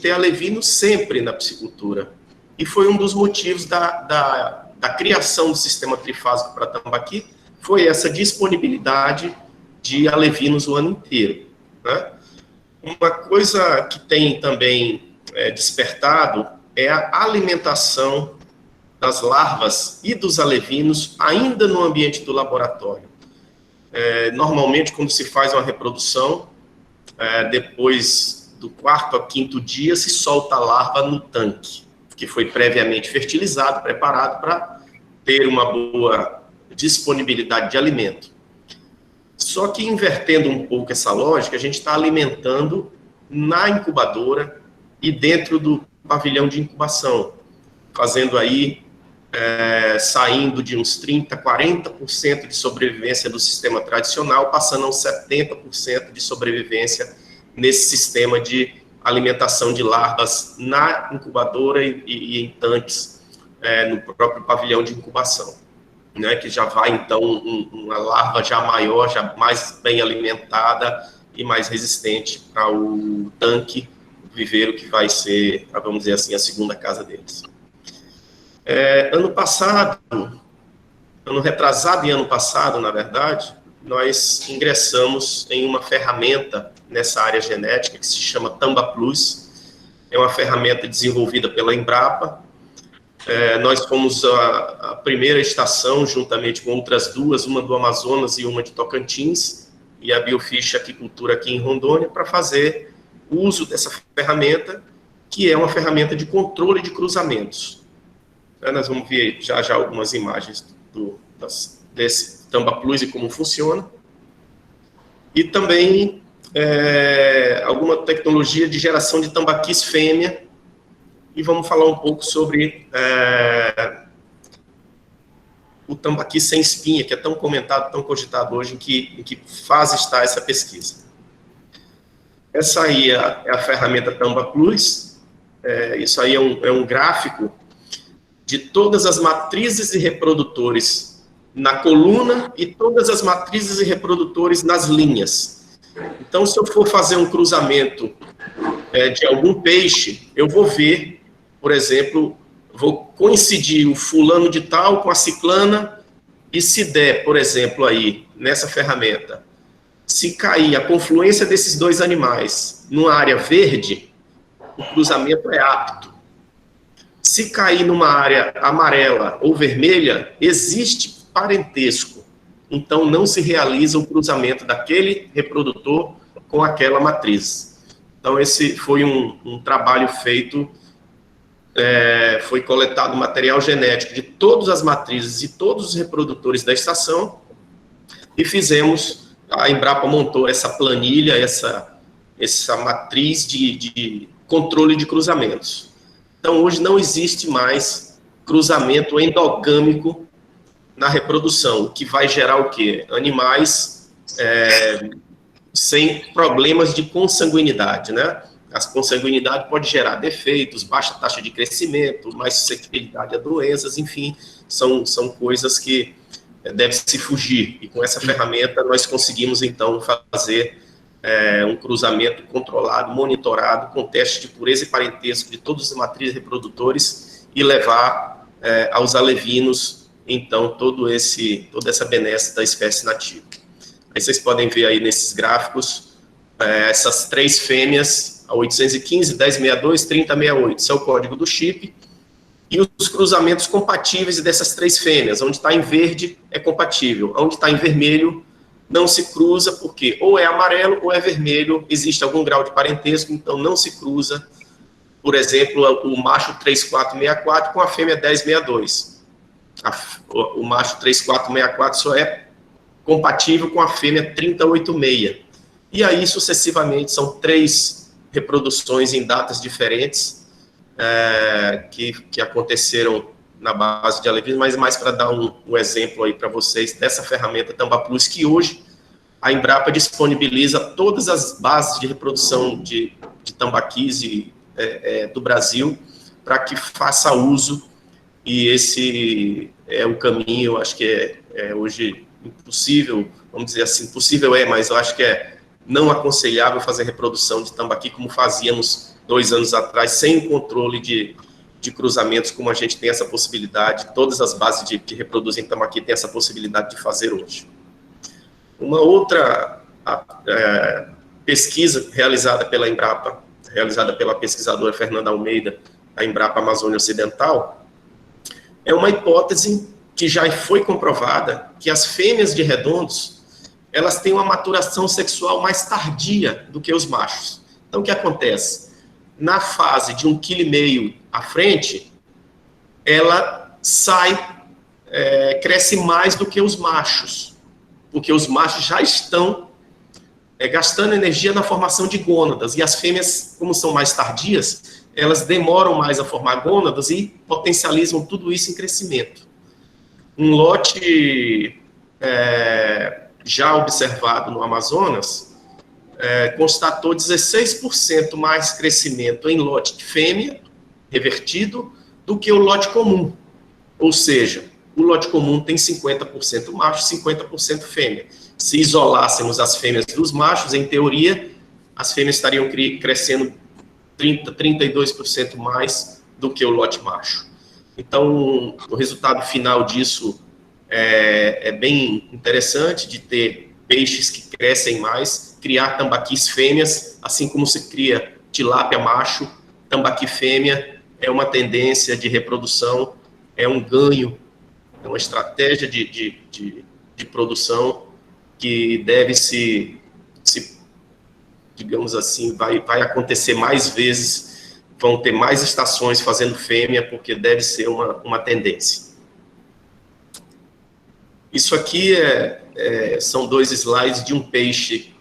ter alevinos sempre na piscicultura. E foi um dos motivos da criação do sistema trifásico para tambaqui, foi essa disponibilidade de alevinos o ano inteiro, né? Uma coisa que tem também despertado é a alimentação das larvas e dos alevinos ainda no ambiente do laboratório. Normalmente, quando se faz uma reprodução, depois do 4º a 5º dia, se solta a larva no tanque, que foi previamente fertilizado, preparado para ter uma boa disponibilidade de alimento. Só que, invertendo um pouco essa lógica, a gente está alimentando na incubadora e dentro do pavilhão de incubação, fazendo aí, saindo de uns 30%, 40% de sobrevivência do sistema tradicional, passando a uns 70% de sobrevivência nesse sistema de alimentação de larvas na incubadora e em tanques no próprio pavilhão de incubação, né, que já vai, então, uma larva já maior, já mais bem alimentada e mais resistente para o tanque, o viveiro, que vai ser, vamos dizer assim, a segunda casa deles. Ano retrasado e ano passado, na verdade, nós ingressamos em uma ferramenta nessa área genética que se chama Tamba Plus. É uma ferramenta desenvolvida pela Embrapa. Nós fomos a primeira estação, juntamente com outras duas, uma do Amazonas e uma de Tocantins, e a Biofish Aquicultura aqui em Rondônia, para fazer uso dessa ferramenta, que é uma ferramenta de controle de cruzamentos. Nós vamos ver já algumas imagens desse Tamba Plus e como funciona. E também alguma tecnologia de geração de tambaquis fêmea. E vamos falar um pouco sobre o tambaqui sem espinha, que é tão comentado, tão cogitado hoje, em que fase está essa pesquisa. Essa aí é a ferramenta Tamba Plus. Isso aí é um gráfico de todas as matrizes e reprodutores na coluna e todas as matrizes e reprodutores nas linhas. Então, se eu for fazer um cruzamento de algum peixe, eu vou ver, por exemplo, vou coincidir o fulano de tal com a ciclana, e se der, por exemplo, aí, nessa ferramenta, se cair a confluência desses dois animais numa área verde, o cruzamento é apto. Se cair numa área amarela ou vermelha, existe parentesco. Então, não se realiza o cruzamento daquele reprodutor com aquela matriz. Então, esse foi um trabalho feito, foi coletado material genético de todas as matrizes e todos os reprodutores da estação, e a Embrapa montou essa planilha, essa matriz de controle de cruzamentos. Então, hoje não existe mais cruzamento endogâmico na reprodução, o que vai gerar o quê? Animais sem problemas de consanguinidade, né? A consanguinidade pode gerar defeitos, baixa taxa de crescimento, mais suscetibilidade a doenças, enfim, são coisas que deve-se fugir. E com essa ferramenta nós conseguimos, então, fazer um cruzamento controlado, monitorado, com teste de pureza e parentesco de todas as matrizes reprodutores e levar aos alevinos, então, toda essa benesse da espécie nativa. Aí vocês podem ver aí nesses gráficos essas 3 fêmeas, a 815, 1062, 3068, esse é o código do chip, e os cruzamentos compatíveis dessas 3 fêmeas. Onde está em verde é compatível, onde está em vermelho não se cruza, porque ou é amarelo ou é vermelho, existe algum grau de parentesco, então não se cruza, por exemplo, o macho 3464 com a fêmea 1062. O macho 3464 só é compatível com a fêmea 3086. E aí, sucessivamente, são 3 reproduções em datas diferentes que aconteceram na base de alevinos, mas mais para dar um exemplo aí para vocês dessa ferramenta Tamba Plus, que hoje a Embrapa disponibiliza todas as bases de reprodução de tambaquis do Brasil para que faça uso, e esse é o caminho. Eu acho que é hoje impossível, vamos dizer assim, possível mas eu acho que é não aconselhável fazer reprodução de tambaqui como fazíamos 2 anos atrás, sem o controle de cruzamentos, como a gente tem essa possibilidade, todas as bases que reproduzem tambaqui têm essa possibilidade de fazer hoje. Uma outra pesquisa realizada pela Embrapa, realizada pela pesquisadora Fernanda Almeida, da Embrapa Amazônia Ocidental, é uma hipótese que já foi comprovada que as fêmeas de redondos, elas têm uma maturação sexual mais tardia do que os machos. Então, o que acontece? Na fase de 1,5 kg à frente, ela cresce mais do que os machos, porque os machos já estão gastando energia na formação de gônadas, e as fêmeas, como são mais tardias, elas demoram mais a formar gônadas e potencializam tudo isso em crescimento. Um lote já observado no Amazonas constatou 16% mais crescimento em lote de fêmea revertido do que o lote comum. Ou seja, o lote comum tem 50% macho, 50% fêmea. Se isolássemos as fêmeas dos machos, em teoria, as fêmeas estariam crescendo 32% mais do que o lote macho. Então, o resultado final disso é bem interessante, de ter peixes que crescem mais, criar tambaquis fêmeas, assim como se cria tilápia macho, tambaqui fêmea, é uma tendência de reprodução, é um ganho, é uma estratégia de produção que deve digamos assim, vai acontecer mais vezes, vão ter mais estações fazendo fêmea, porque deve ser uma tendência. Isso aqui são 2 slides de um peixe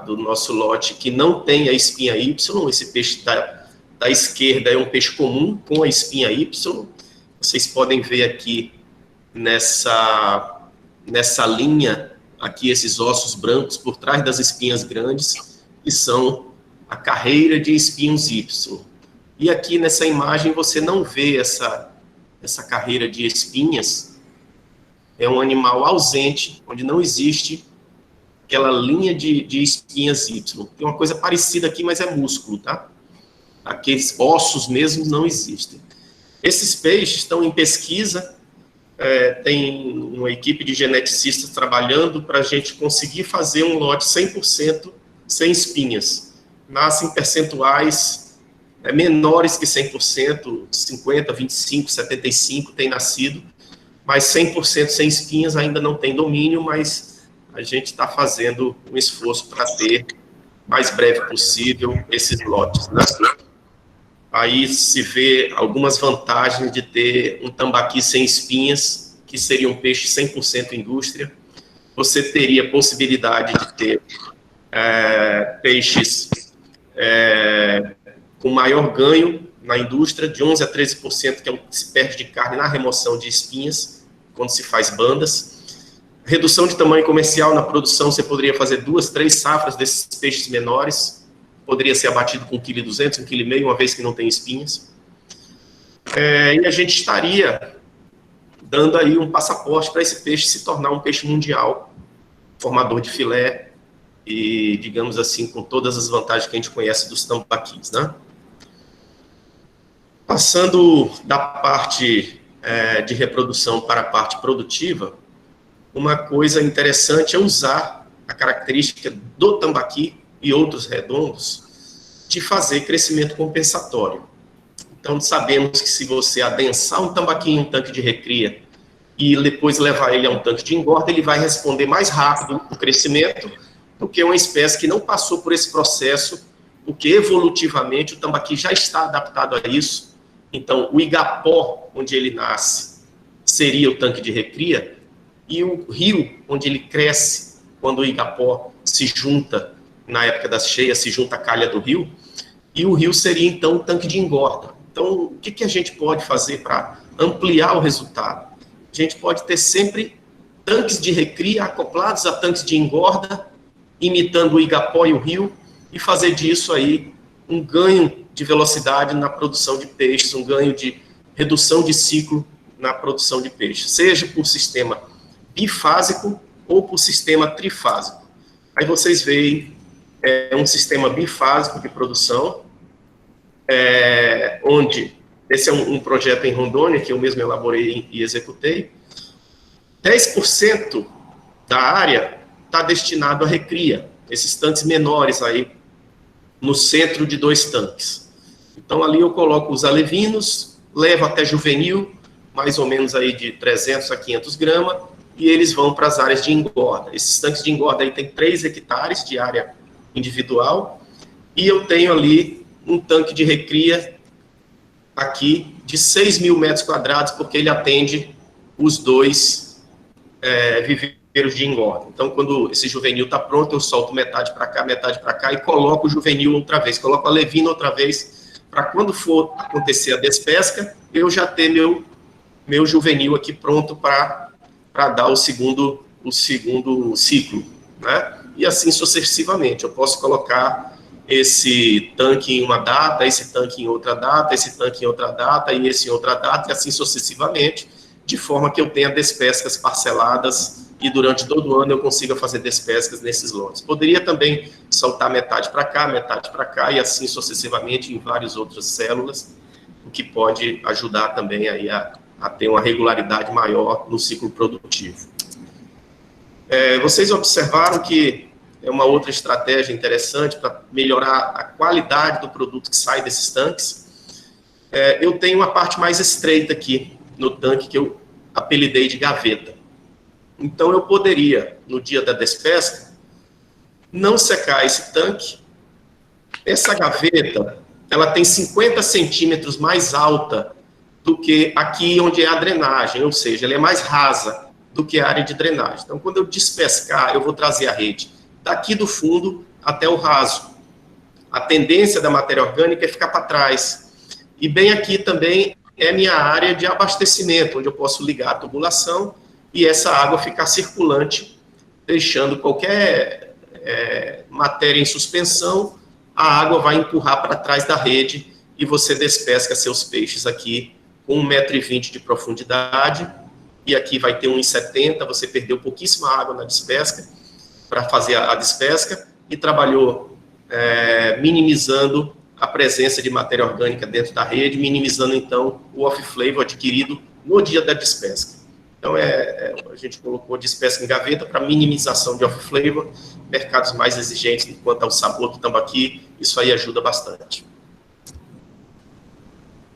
do nosso lote que não tem a espinha Y. Esse peixe da esquerda é um peixe comum com a espinha Y. Vocês podem ver aqui nessa linha, aqui esses ossos brancos por trás das espinhas grandes, que são a carreira de espinhos Y. E aqui nessa imagem você não vê essa carreira de espinhas, é um animal ausente, onde não existe aquela linha de espinhas Y. Tem uma coisa parecida aqui, mas é músculo, tá? Aqueles ossos mesmo não existem. Esses peixes estão em pesquisa, tem uma equipe de geneticistas trabalhando para a gente conseguir fazer um lote 100% sem espinhas. Nascem percentuais menores que 100%, 50%, 25%, 75% tem nascido, mas 100% sem espinhas ainda não tem domínio, mas a gente está fazendo um esforço para ter mais breve possível esses lotes, né? Aí se vê algumas vantagens de ter um tambaqui sem espinhas, que seria um peixe 100% indústria. Você teria possibilidade de ter peixes com maior ganho na indústria, de 11% a 13%, que é o que se perde de carne na remoção de espinhas, quando se faz bandas. Redução de tamanho comercial na produção, você poderia fazer 2, 3 safras desses peixes menores, poderia ser abatido com 1,2 kg, 1,5 kg, uma vez que não tem espinhas. E a gente estaria dando aí um passaporte para esse peixe se tornar um peixe mundial, formador de filé, e, digamos assim, com todas as vantagens que a gente conhece dos tambaquis, né? Passando da parte de reprodução para a parte produtiva, uma coisa interessante é usar a característica do tambaqui e outros redondos de fazer crescimento compensatório. Então, sabemos que se você adensar um tambaqui em um tanque de recria e depois levar ele a um tanque de engorda, ele vai responder mais rápido o crescimento do que uma espécie que não passou por esse processo, porque evolutivamente o tambaqui já está adaptado a isso. Então, o igapó, onde ele nasce, seria o tanque de recria, e o rio, onde ele cresce, quando o igapó se junta, na época das cheias, se junta a calha do rio, e o rio seria, então, o tanque de engorda. Então, o que a gente pode fazer para ampliar o resultado? A gente pode ter sempre tanques de recria acoplados a tanques de engorda, imitando o igapó e o rio, e fazer disso aí um ganho de velocidade na produção de peixes, um ganho de redução de ciclo na produção de peixes, seja por sistema bifásico ou por sistema trifásico. Aí vocês veem um sistema bifásico de produção, onde esse é um projeto em Rondônia, que eu mesmo elaborei e executei. 10% da área está destinado à recria, esses tanques menores aí, no centro de 2 tanques. Então, ali eu coloco os alevinos, levo até juvenil, mais ou menos aí de 300 a 500 gramas, e eles vão para as áreas de engorda. Esses tanques de engorda aí tem 3 hectares de área individual, e eu tenho ali um tanque de recria aqui de 6 mil metros quadrados, porque ele atende os 2 viveiros de engorda. Então, quando esse juvenil está pronto, eu solto metade para cá e coloco o juvenil outra vez, coloco a levina outra vez, para quando for acontecer a despesca, eu já ter meu juvenil aqui pronto para dar o segundo ciclo, né? E assim sucessivamente. Eu posso colocar esse tanque em uma data, esse tanque em outra data, esse tanque em outra data e esse em outra data, e assim sucessivamente, de forma que eu tenha despescas parceladas e durante todo o ano eu consiga fazer despescas nesses lotes. Poderia também soltar metade para cá e assim sucessivamente em várias outras células, o que pode ajudar também aí a ter uma regularidade maior no ciclo produtivo. Vocês observaram que é uma outra estratégia interessante para melhorar a qualidade do produto que sai desses tanques. Eu tenho uma parte mais estreita aqui no tanque que eu apelidei de gaveta. Então, eu poderia, no dia da despesca, não secar esse tanque. Essa gaveta, ela tem 50 centímetros mais alta do que aqui onde é a drenagem, ou seja, ela é mais rasa do que a área de drenagem. Então, quando eu despescar, eu vou trazer a rede daqui do fundo até o raso. A tendência da matéria orgânica é ficar para trás. E bem aqui também é minha área de abastecimento, onde eu posso ligar a tubulação e essa água ficar circulante, deixando qualquer matéria em suspensão, a água vai empurrar para trás da rede e você despesca seus peixes aqui com 1,20 m de profundidade, e aqui vai ter 1,70 m, você perdeu pouquíssima água na despesca, para fazer a despesca, e trabalhou minimizando a presença de matéria orgânica dentro da rede, minimizando, então, o off-flavor adquirido no dia da despesca. Então, a gente colocou despesca em gaveta para minimização de off-flavor, mercados mais exigentes quanto ao sabor do tambaqui, isso aí ajuda bastante.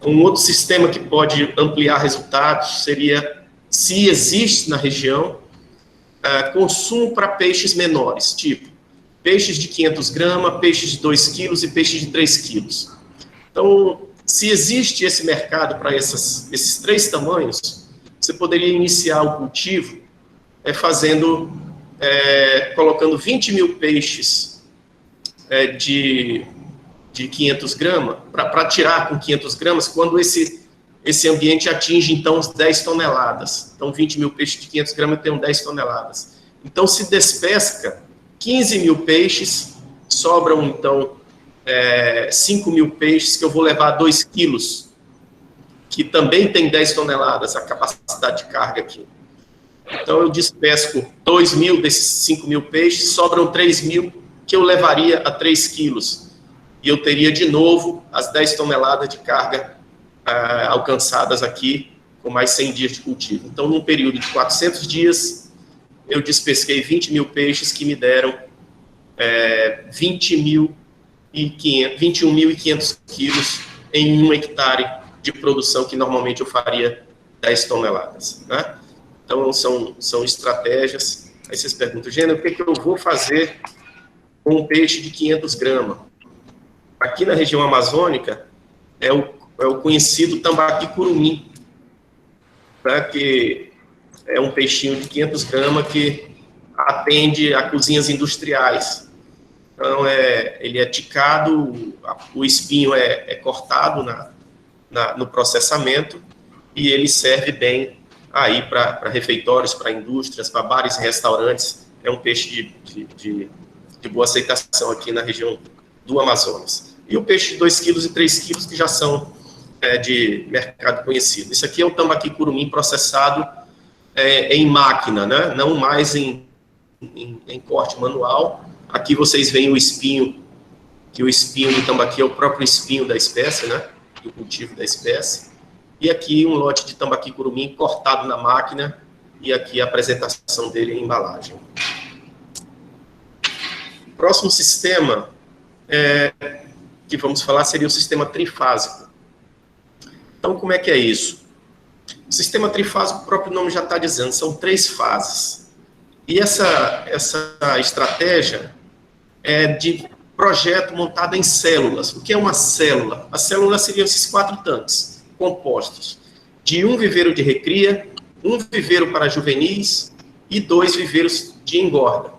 Um outro sistema que pode ampliar resultados seria, se existe na região, consumo para peixes menores, tipo peixes de 500 gramas, peixes de 2 quilos e peixes de 3 quilos. Então, se existe esse mercado para esses 3 tamanhos, você poderia iniciar o cultivo colocando 20 mil peixes de 500 gramas, para tirar com 500 gramas, quando esse ambiente atinge, então, os 10 toneladas. Então, 20 mil peixes de 500 gramas, eu tenho 10 toneladas. Então, se despesca 15 mil peixes, sobram, então, 5 mil peixes que eu vou levar a 2 quilos, que também tem 10 toneladas, a capacidade de carga aqui. Então, eu despesco 2 mil desses 5 mil peixes, sobram 3 mil que eu levaria a 3 quilos. E eu teria, de novo, as 10 toneladas de carga alcançadas aqui, com mais 100 dias de cultivo. Então, num período de 400 dias, eu despesquei 20 mil peixes que me deram 21.500 quilos em 1 hectare de produção, que normalmente eu faria 10 toneladas. Né? Então, são estratégias. Aí vocês perguntam, Gênero, o que eu vou fazer com um peixe de 500 gramas? Aqui na região amazônica, é o conhecido tambaqui curumim, tá? Que é um peixinho de 500 gramas que atende a cozinhas industriais. Então, ele é ticado, o espinho é cortado no processamento, e ele serve bem aí para refeitórios, para indústrias, para bares e restaurantes. É um peixe de boa aceitação aqui na região do Amazonas. E o peixe de 2 quilos e 3 quilos, que já são de mercado conhecido. Isso aqui é o tambaqui curumim processado em máquina, né? Não mais em corte manual. Aqui vocês veem o espinho que o espinho do tambaqui é o próprio espinho da espécie, né, do cultivo da espécie. E aqui um lote de tambaqui curumim cortado na máquina, e aqui a apresentação dele em embalagem. O próximo sistema que vamos falar seria o sistema trifásico. Então, como é que é isso? O sistema trifásico, o próprio nome já está dizendo, são 3 fases. E essa estratégia é de projeto montado em células. O que é uma célula? A célula seriam esses 4 tanques compostos de um viveiro de recria, um viveiro para juvenis e 2 viveiros de engorda.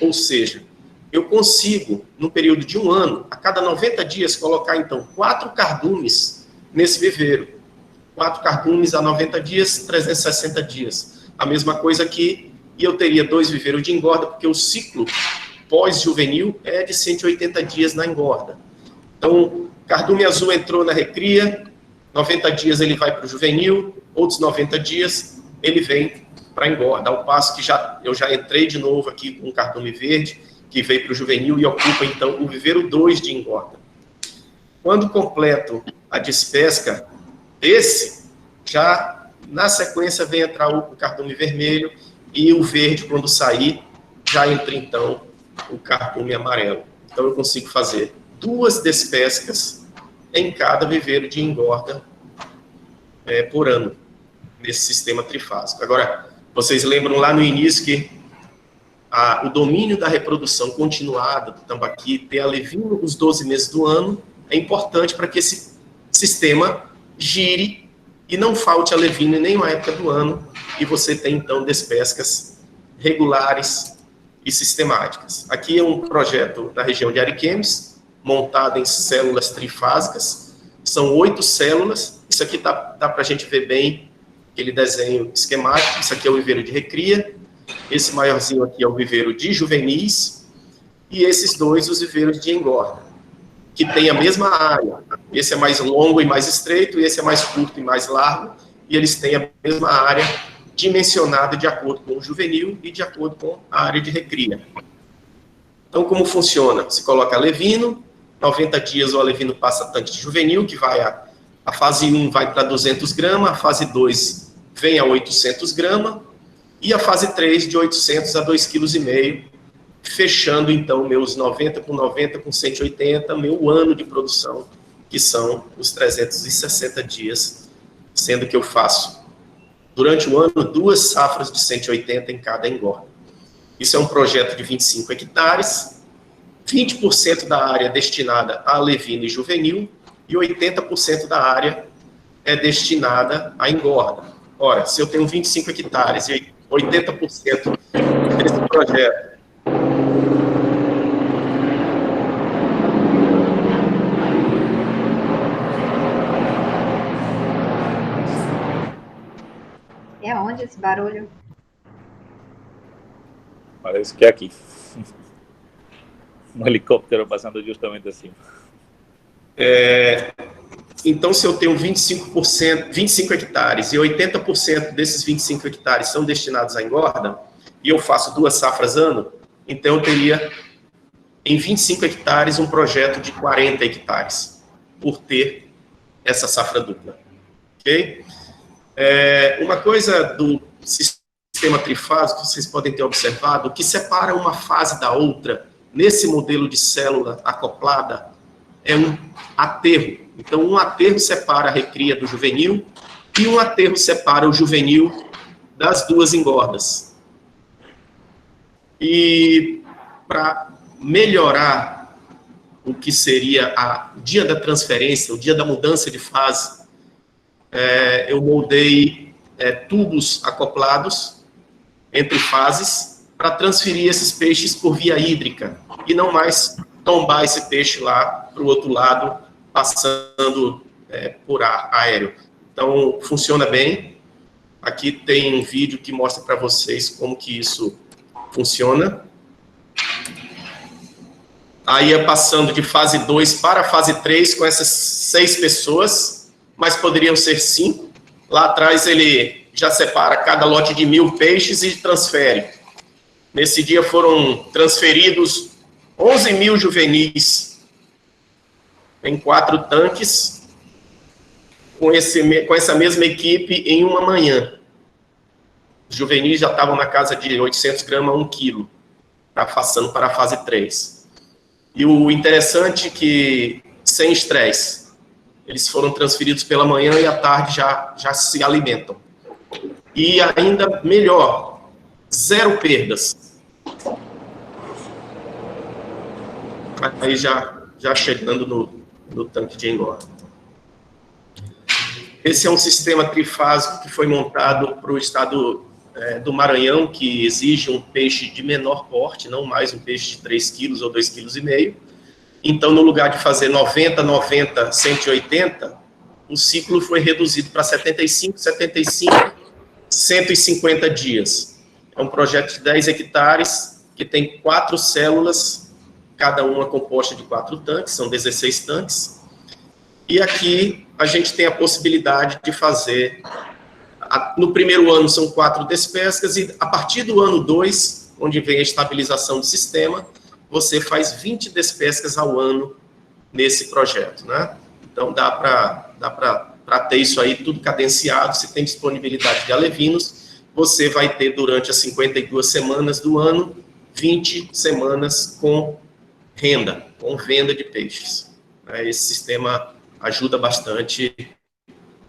Ou seja, eu consigo, no período de 1 ano, a cada 90 dias, colocar, então, 4 cardumes nesse viveiro. 4 cardumes a 90 dias, 360 dias. A mesma coisa aqui, e eu teria 2 viveiros de engorda, porque o ciclo pós-juvenil é de 180 dias na engorda. Então, cardume azul entrou na recria, 90 dias ele vai para o juvenil, outros 90 dias ele vem para a engorda, ao passo que eu já entrei de novo aqui com o cardume verde, que veio para o juvenil e ocupa, então, o viveiro 2 de engorda. Quando completo a despesca, já na sequência vem entrar o cardume vermelho, e o verde, quando sair, já entra, então, o cardume amarelo. Então, eu consigo fazer 2 despescas em cada viveiro de engorda por ano, nesse sistema trifásico. Agora, vocês lembram lá no início que o domínio da reprodução continuada do tambaqui, ter alevino os 12 meses do ano, é importante para que esse sistema gire e não falte alevino em nenhuma época do ano, e você tem, então, despescas regulares e sistemáticas. Aqui é um projeto na região de Ariquemes, montado em células trifásicas, são 8 células, isso aqui dá para a gente ver bem aquele desenho esquemático, isso aqui é o viveiro de recria, esse maiorzinho aqui é o viveiro de juvenis, e esses 2 os viveiros de engorda, que tem a mesma área. Esse é mais longo e mais estreito, e esse é mais curto e mais largo, e eles têm a mesma área dimensionada de acordo com o juvenil e de acordo com a área de recria. Então, como funciona? Se coloca alevino, 90 dias o alevino passa tanque de juvenil, que vai a fase 1 vai para 200 gramas, a fase 2 vem a 800 gramas, e a fase 3 de 800 a 2,5 kg, fechando, então, meus 90 com 180, meu ano de produção, que são os 360 dias, sendo que eu faço, durante o ano, 2 safras de 180 em cada engorda. Isso é um projeto de 25 hectares, 20% da área destinada a alevino e juvenil, e 80% da área é destinada à engorda. Ora, se eu tenho 25 hectares e 80% desse projeto é onde esse barulho? Parece que é aqui. Um helicóptero passando justamente assim. Então, se eu tenho 25 hectares e 80% desses 25 hectares são destinados à engorda, e eu faço 2 safras ano, então eu teria, em 25 hectares, um projeto de 40 hectares, por ter essa safra dupla. Ok? Uma coisa do sistema trifásico, vocês podem ter observado, que separa uma fase da outra, nesse modelo de célula acoplada, é um aterro. Então, um aterro separa a recria do juvenil e um aterro separa o juvenil das 2 engordas. E para melhorar o que seria o dia da transferência, o dia da mudança de fase, eu moldei tubos acoplados entre fases para transferir esses peixes por via hídrica e não mais tombar esse peixe lá para o outro lado, passando por ar aéreo. Então, funciona bem. Aqui tem um vídeo que mostra para vocês como que isso funciona. Aí é passando de fase 2 para a fase 3 com essas 6 pessoas, mas poderiam ser 5. Lá atrás ele já separa cada lote de 1.000 peixes e transfere. Nesse dia foram transferidos 11.000 juvenis Tem 4 tanques com essa mesma equipe em uma manhã. Os juvenis já estavam na casa de 800 gramas a 1 quilo, passando para a fase 3. E o interessante é que, sem estresse, eles foram transferidos pela manhã e à tarde já se alimentam. E ainda melhor, 0 perdas. Aí já chegando no tanque de engorda. Esse é um sistema trifásico que foi montado para o estado do Maranhão, que exige um peixe de menor porte, não mais um peixe de 3 quilos ou 2,5 kg. Então, no lugar de fazer 90, 90, 180, o ciclo foi reduzido para 75, 150 dias. É um projeto de 10 hectares, que tem 4 células, cada uma composta de 4 tanques, são 16 tanques. E aqui a gente tem a possibilidade de fazer, no primeiro ano são 4 despescas, e a partir do ano 2, onde vem a estabilização do sistema, você faz 20 despescas ao ano nesse projeto, né? Então dá para ter isso aí tudo cadenciado. Se tem disponibilidade de alevinos, você vai ter durante as 52 semanas do ano, 20 semanas com renda, com venda de peixes. Esse sistema ajuda bastante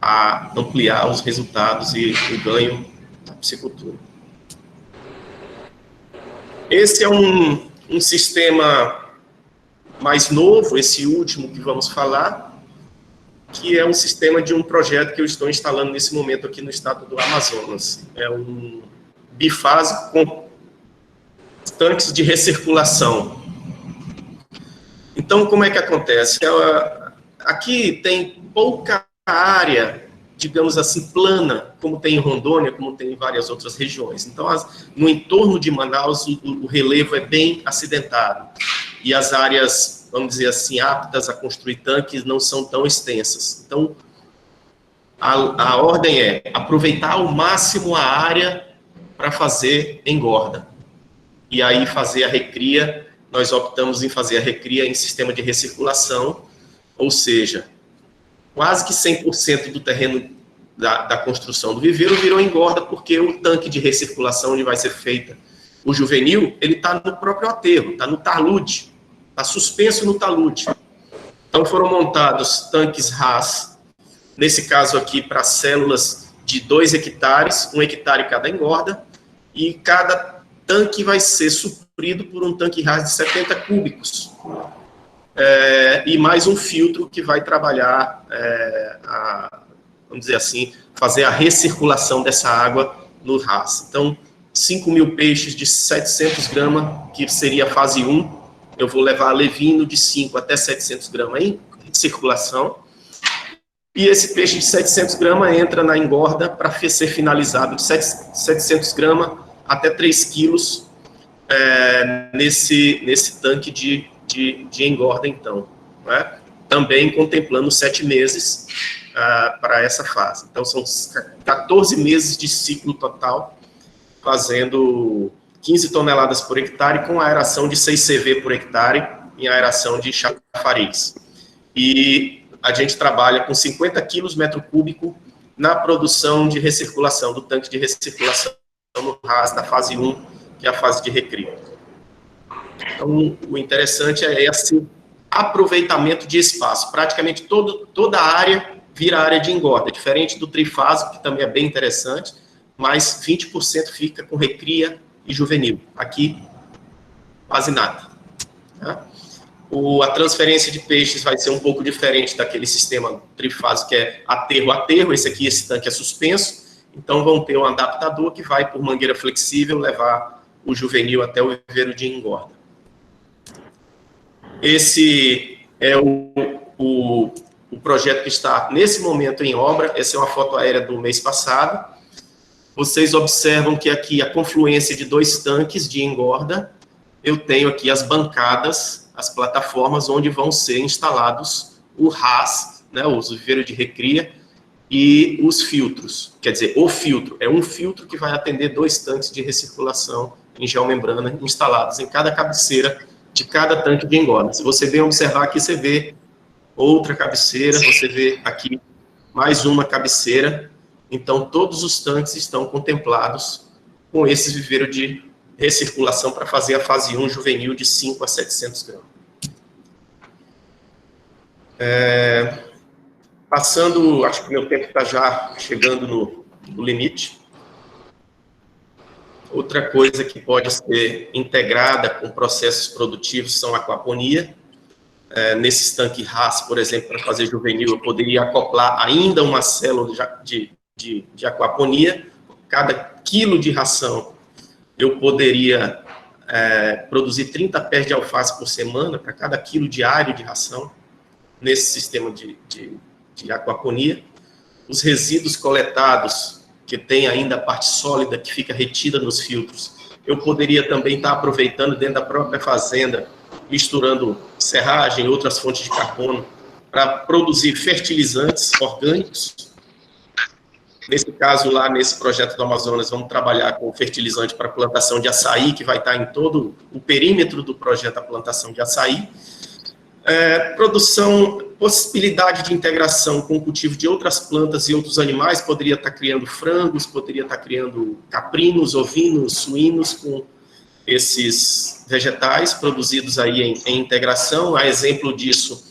a ampliar os resultados e o ganho da piscicultura. Esse é um sistema mais novo, esse último que vamos falar, que é um sistema de um projeto que eu estou instalando nesse momento aqui no estado do Amazonas. É um bifásico com tanques de recirculação. Então, como é que acontece? Aqui tem pouca área, digamos assim, plana, como tem em Rondônia, como tem em várias outras regiões. Então, no entorno de Manaus, o relevo é bem acidentado. E as áreas, vamos dizer assim, aptas a construir tanques não são tão extensas. Então, a ordem é aproveitar ao máximo a área para fazer engorda. E aí fazer a recria, nós optamos em fazer a recria em sistema de recirculação, ou seja, quase que 100% do terreno da construção do viveiro virou engorda, porque o tanque de recirculação onde vai ser feita o juvenil, ele está no próprio aterro, está no talude, está suspenso no talude. Então foram montados tanques RAS, nesse caso aqui para células de 2 hectares, 1 hectare cada engorda, e cada tanque vai ser suprido por um tanque RAS de 70 cúbicos. E mais um filtro que vai trabalhar, vamos dizer assim, fazer a recirculação dessa água no RAS. Então, 5.000 peixes de 700 gramas, que seria a fase 1, eu vou levar alevino de 5 até 700 gramas em circulação, e esse peixe de 700 gramas entra na engorda para ser finalizado de 700 gramas até 3 quilos nesse tanque de engorda, então, né? Também contemplando 7 meses para essa fase. Então, são 14 meses de ciclo total, fazendo 15 toneladas por hectare, com aeração de 6 CV por hectare, em aeração de chafariz. E a gente trabalha com 50 quilos metro cúbico na produção de recirculação, do tanque de recirculação no RAS, da fase 1, que é a fase de recria. Então, o interessante é esse aproveitamento de espaço. Praticamente toda a área vira área de engorda, diferente do trifásico, que também é bem interessante, mas 20% fica com recria e juvenil. Aqui, quase nada. Tá? A transferência de peixes vai ser um pouco diferente daquele sistema trifásico, que é aterro a aterro. Esse tanque é suspenso, então vão ter um adaptador que vai, por mangueira flexível, levar o juvenil até o viveiro de engorda. Esse é o projeto que está, nesse momento, em obra. Essa é uma foto aérea do mês passado. Vocês observam que aqui a confluência de 2 tanques de engorda, eu tenho aqui as bancadas, as plataformas onde vão ser instalados o RAS, né, os viveiros de recria, e os filtros. Quer dizer, o filtro é um filtro que vai atender 2 tanques de recirculação em geomembrana instalados em cada cabeceira de cada tanque de engorda. Se você bem observar aqui, você vê outra cabeceira, você vê aqui mais uma cabeceira. Então, todos os tanques estão contemplados com esse viveiro de recirculação para fazer a fase 1 juvenil de 5 a 700 gramas. Passando, acho que meu tempo está já chegando no limite. Outra coisa que pode ser integrada com processos produtivos são a aquaponia. Nesses tanques RAS, por exemplo, para fazer juvenil, eu poderia acoplar ainda uma célula de aquaponia. Cada quilo de ração, eu poderia produzir 30 pés de alface por semana para cada quilo diário de ração, nesse sistema de aquaponia. Os resíduos coletados, que tem ainda a parte sólida que fica retida nos filtros, eu poderia também estar aproveitando dentro da própria fazenda, misturando serragem e outras fontes de carbono, para produzir fertilizantes orgânicos. Nesse caso, lá nesse projeto do Amazonas, vamos trabalhar com fertilizante para plantação de açaí, que vai estar em todo o perímetro do projeto da plantação de açaí. Possibilidade de integração com o cultivo de outras plantas e outros animais, poderia estar criando frangos, poderia estar criando caprinos, ovinos, suínos, com esses vegetais produzidos aí em integração. A exemplo disso,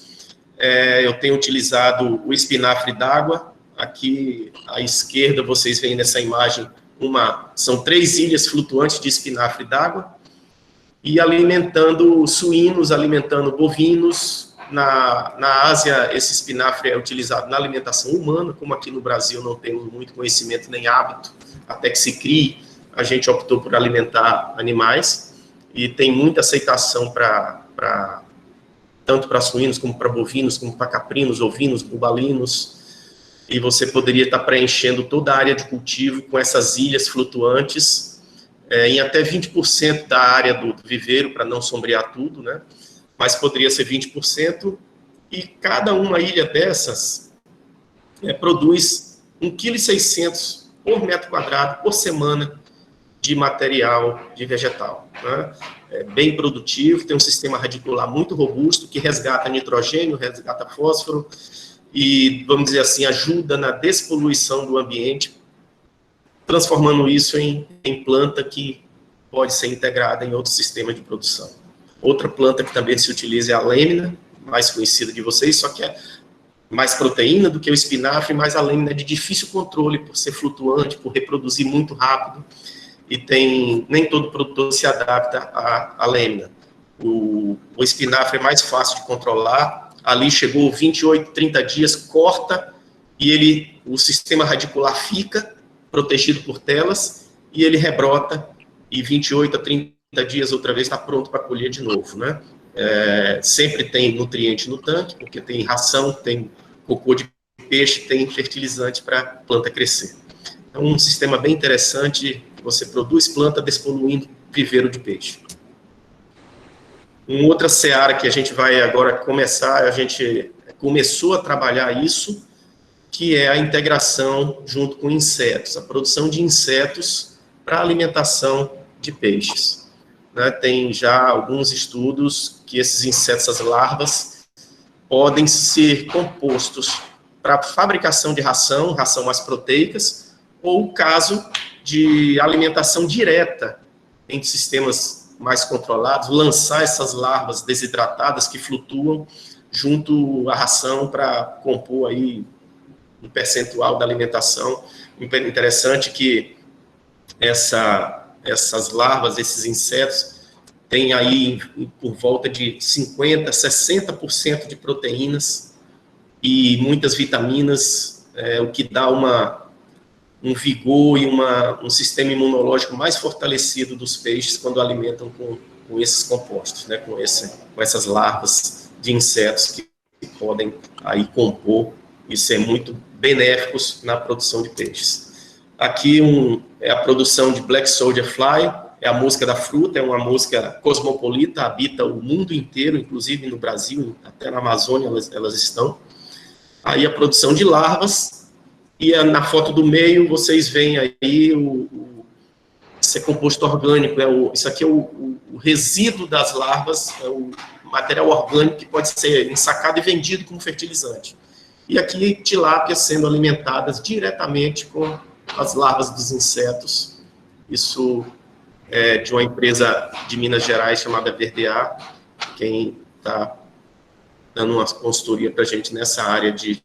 eu tenho utilizado o espinafre d'água. Aqui à esquerda, vocês veem nessa imagem, são 3 ilhas flutuantes de espinafre d'água, e alimentando suínos, alimentando bovinos. Na Ásia, esse espinafre é utilizado na alimentação humana, como aqui no Brasil não temos muito conhecimento nem hábito, até que se crie, a gente optou por alimentar animais, e tem muita aceitação tanto para suínos, como para bovinos, como para caprinos, ovinos, bubalinos, e você poderia estar preenchendo toda a área de cultivo com essas ilhas flutuantes, em até 20% da área do viveiro, para não sombrear tudo, né? Mas poderia ser 20%, e cada uma ilha dessas produz 1,6 kg por metro quadrado por semana de material de vegetal, né? É bem produtivo, tem um sistema radicular muito robusto, que resgata nitrogênio, resgata fósforo, e, vamos dizer assim, ajuda na despoluição do ambiente, transformando isso em planta que pode ser integrada em outro sistema de produção. Outra planta que também se utiliza é a lêmina, mais conhecida de vocês, só que é mais proteína do que o espinafre, mas a lêmina é de difícil controle, por ser flutuante, por reproduzir muito rápido, e nem todo produtor se adapta à lêmina. O espinafre é mais fácil de controlar, ali chegou 28, 30 dias, corta, e o sistema radicular fica protegido por telas, e ele rebrota, e 28 a 30 dias outra vez está pronto para colher de novo, né? Sempre tem nutriente no tanque, porque tem ração, tem cocô de peixe, tem fertilizante para a planta crescer. É um sistema bem interessante, você produz planta despoluindo viveiro de peixe. Uma outra seara que a gente vai agora começar, a gente começou a trabalhar isso, que é a integração junto com insetos, a produção de insetos para alimentação de peixes. Né? Tem já alguns estudos que esses insetos, as larvas, podem ser compostos para fabricação de ração mais proteicas, ou o caso de alimentação direta em sistemas mais controlados, lançar essas larvas desidratadas que flutuam junto à ração para compor aí um percentual da alimentação. Interessante que essas larvas, esses insetos, têm aí por volta de 50%, 60% de proteínas e muitas vitaminas, o que dá um vigor e um sistema imunológico mais fortalecido dos peixes quando alimentam com esses compostos, né, com essas larvas de insetos que podem aí compor e ser muito benéficos na produção de peixes. Aqui é a produção de Black Soldier Fly, é a mosca da fruta, é uma mosca cosmopolita, habita o mundo inteiro, inclusive no Brasil, até na Amazônia elas estão. Aí a produção de larvas, e na foto do meio vocês veem aí esse composto orgânico, isso aqui é o resíduo das larvas, é o material orgânico que pode ser ensacado e vendido como fertilizante. E aqui, tilápias sendo alimentadas diretamente com as larvas dos insetos. Isso é de uma empresa de Minas Gerais chamada Verdear, quem está dando uma consultoria para a gente nessa área de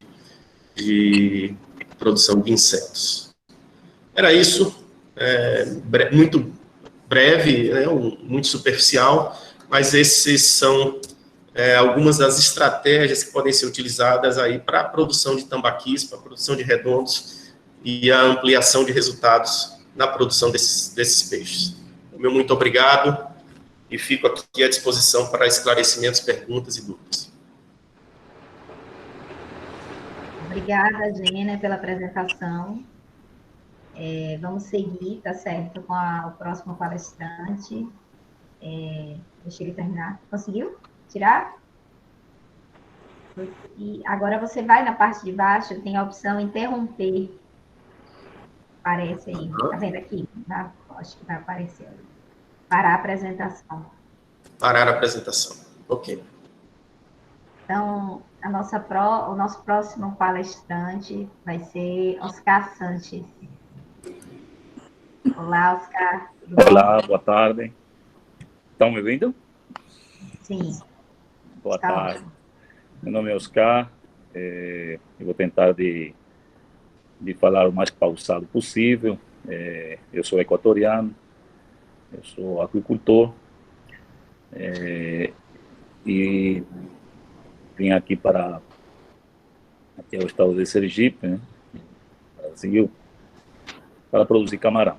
produção de insetos. Era isso, muito breve, né, muito superficial, mas esses são algumas das estratégias que podem ser utilizadas aí para a produção de tambaquis, para a produção de redondos e a ampliação de resultados na produção desses peixes. Meu muito obrigado e fico aqui à disposição para esclarecimentos, perguntas e dúvidas. Obrigada, Gênia, pela apresentação. Vamos seguir, tá certo, com o próximo palestrante. Deixa ele terminar. Conseguiu tirar? E agora você vai na parte de baixo, tem a opção interromper. Aparece aí, tá vendo aqui? Acho que vai aparecer. Parar a apresentação. Parar a apresentação. Ok. Então, o nosso próximo palestrante vai ser Oscar Sanches. Olá, Oscar. Olá, boa tarde. Estão me ouvindo? Sim. Boa tarde. Ótimo. Meu nome é Oscar. Eu vou tentar de falar o mais pausado possível. Eu sou equatoriano, eu sou aquicultor e vim aqui até o estado de Sergipe, né, Brasil, para produzir camarão.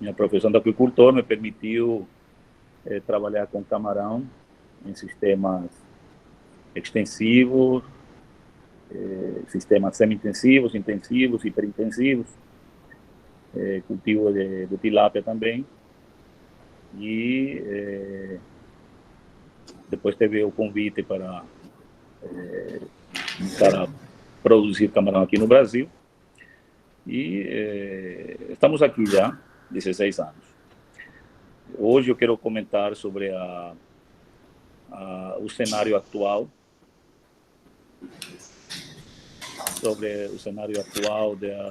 Minha profissão de aquicultor me permitiu trabalhar com camarão em sistemas extensivos, sistemas semi-intensivos, intensivos, hiperintensivos, cultivo de tilápia também. E depois teve o convite para produzir camarão aqui no Brasil. E estamos aqui já, 16 anos. Hoje eu quero comentar sobre o cenário atual,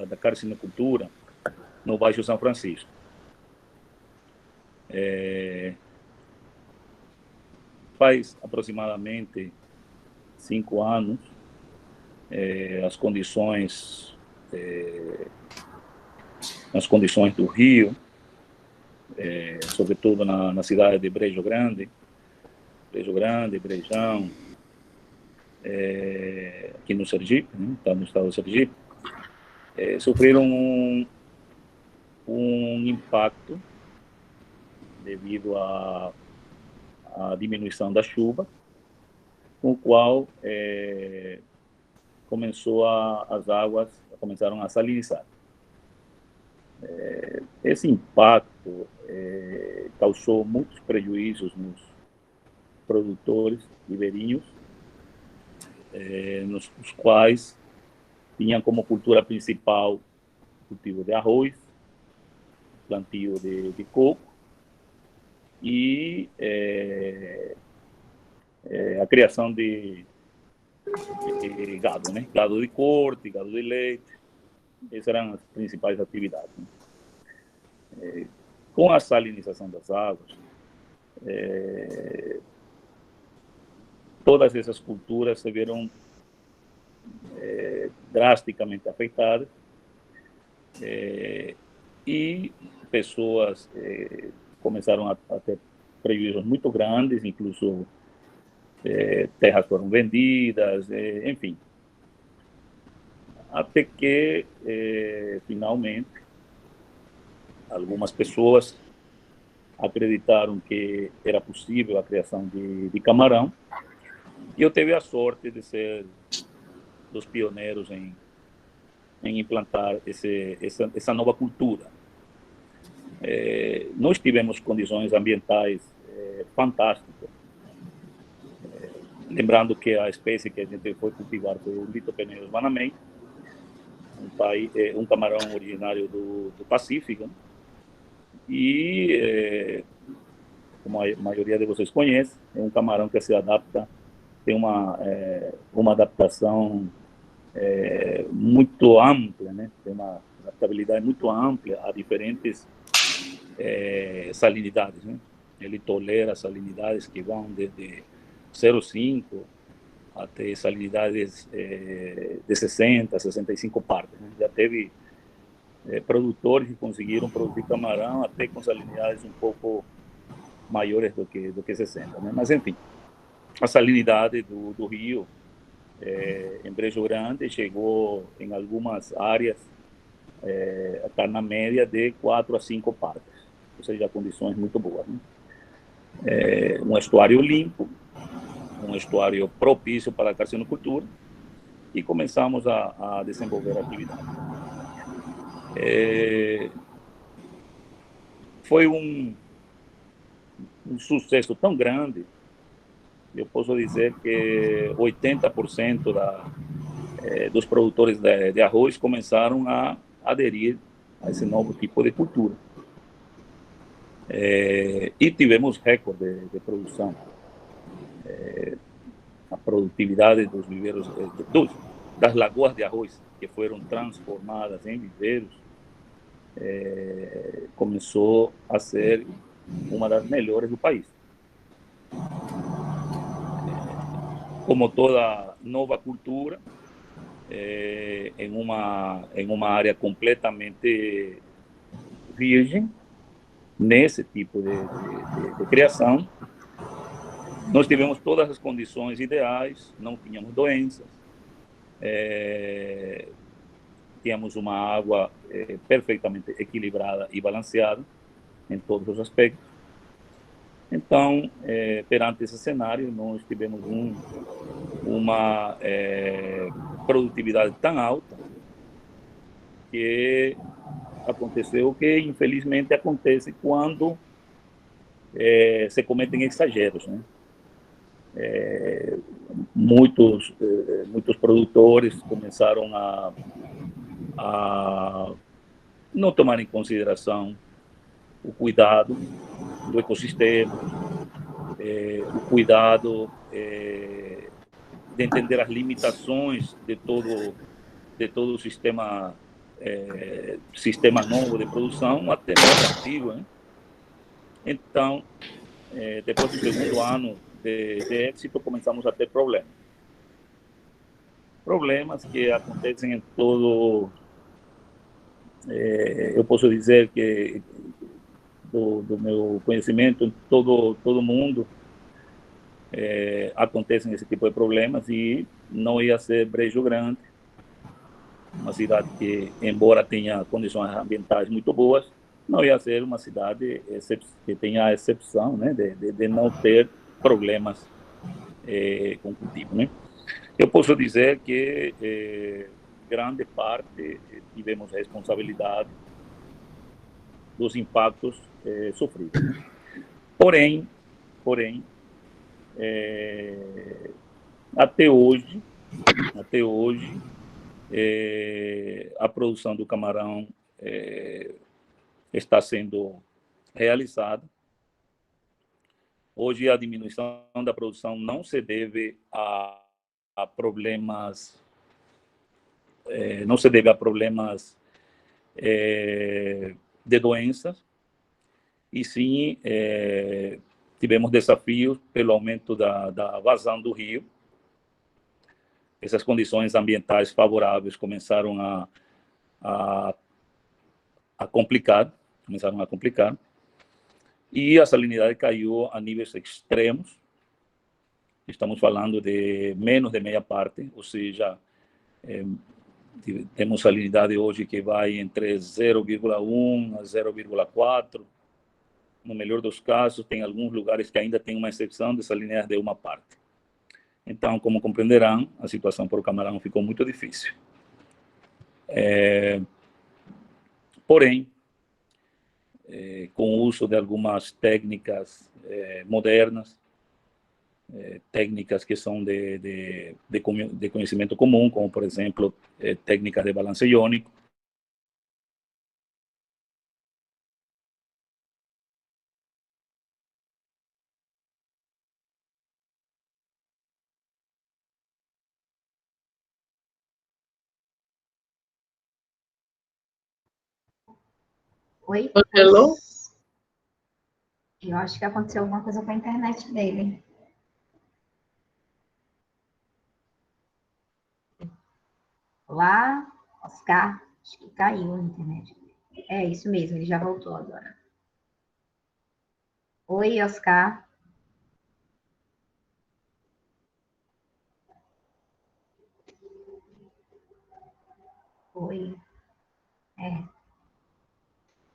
da carcinocultura no Baixo São Francisco. Faz aproximadamente 5 anos, as condições do rio, sobretudo na cidade de Brejo Grande, Brejão, aqui no Sergipe, né, tá no estado do Sergipe, sofreram um impacto devido à diminuição da chuva, com o qual as águas começaram a salinizar. Esse impacto causou muitos prejuízos nos produtores ribeirinhos, nos quais tinham como cultura principal cultivo de arroz, plantio de coco e a criação de gado, né? Gado de corte, gado de leite. Essas eram as principais atividades, né? Com a salinização das águas, todas essas culturas se viram drasticamente afetadas, e pessoas começaram a ter prejuízos muito grandes, incluso terras foram vendidas, enfim. Até que, finalmente, algumas pessoas acreditaram que era possível a criação de camarão, e eu tive a sorte de ser dos pioneiros em implantar essa nova cultura. Nós tivemos condições ambientais fantásticas. Lembrando que a espécie que a gente foi cultivar foi o Lithopeneus banamei, um camarão originário do Pacífico, né? E como a maioria de vocês conhece, é um camarão que se adapta, tem uma adaptação muito ampla, né? Tem uma adaptabilidade muito ampla a diferentes salinidades, né? Ele tolera salinidades que vão desde 0,5 até salinidades de 60, 65 partes, né? Já teve produtores que conseguiram produzir camarão até com salinidades um pouco maiores do que 60, né? Mas, enfim, a salinidade do rio em Brejo Grande chegou em algumas áreas a estar na média de 4 a 5 partes, ou seja, condições muito boas, né? Um estuário limpo, um estuário propício para a carcinocultura, e começamos a desenvolver a atividade. Foi um sucesso tão grande, eu posso dizer que 80% dos produtores de arroz começaram a aderir a esse novo tipo de cultura. E tivemos recorde de produção. A produtividade dos viveiros, das lagoas de arroz que foram transformadas em viveiros, começou a ser uma das melhores do país. Como toda nova cultura, em uma área completamente virgem, nesse tipo de criação, nós tivemos todas as condições ideais, não tínhamos doenças, tínhamos uma água perfeitamente equilibrada e balanceada em todos os aspectos. Então, perante esse cenário, nós tivemos uma produtividade tão alta que aconteceu o que, infelizmente, acontece quando se cometem exageros, né? Muitos produtores começaram a não tomar em consideração o cuidado do ecossistema, o cuidado de entender as limitações de todo o sistema novo de produção, até mais antigo, né? Então, depois do segundo ano de êxito, começamos a ter problemas que acontecem em todo, eu posso dizer que do meu conhecimento, em todo mundo acontecem esse tipo de problemas, e não ia ser Brejo Grande, uma cidade que, embora tenha condições ambientais muito boas, não ia ser uma cidade que tenha a exceção, né, de não ter problemas com o cultivo, né? Eu posso dizer que grande parte tivemos responsabilidade dos impactos sofridos, né? Porém, até hoje, a produção do camarão está sendo realizada. Hoje, a diminuição da produção não se deve a problemas, de doenças, e sim tivemos desafios pelo aumento da vazão do rio. Essas condições ambientais favoráveis começaram a complicar, e a salinidade caiu a níveis extremos. Estamos falando de menos de meia parte, ou seja, temos salinidade hoje que vai entre 0,1 a 0,4. No melhor dos casos, tem alguns lugares que ainda tem uma exceção de salinidade de uma parte. Então, como compreenderão, a situação para o camarão ficou muito difícil. Porém, com o uso de algumas técnicas modernas, técnicas que são de conhecimento comum, como, por exemplo, técnicas de balanço iônico, Oi? Congelou? Eu acho que aconteceu alguma coisa com a internet dele. Olá, Oscar. Acho que caiu a internet. É isso mesmo, ele já voltou agora. Oi, Oscar. Oi.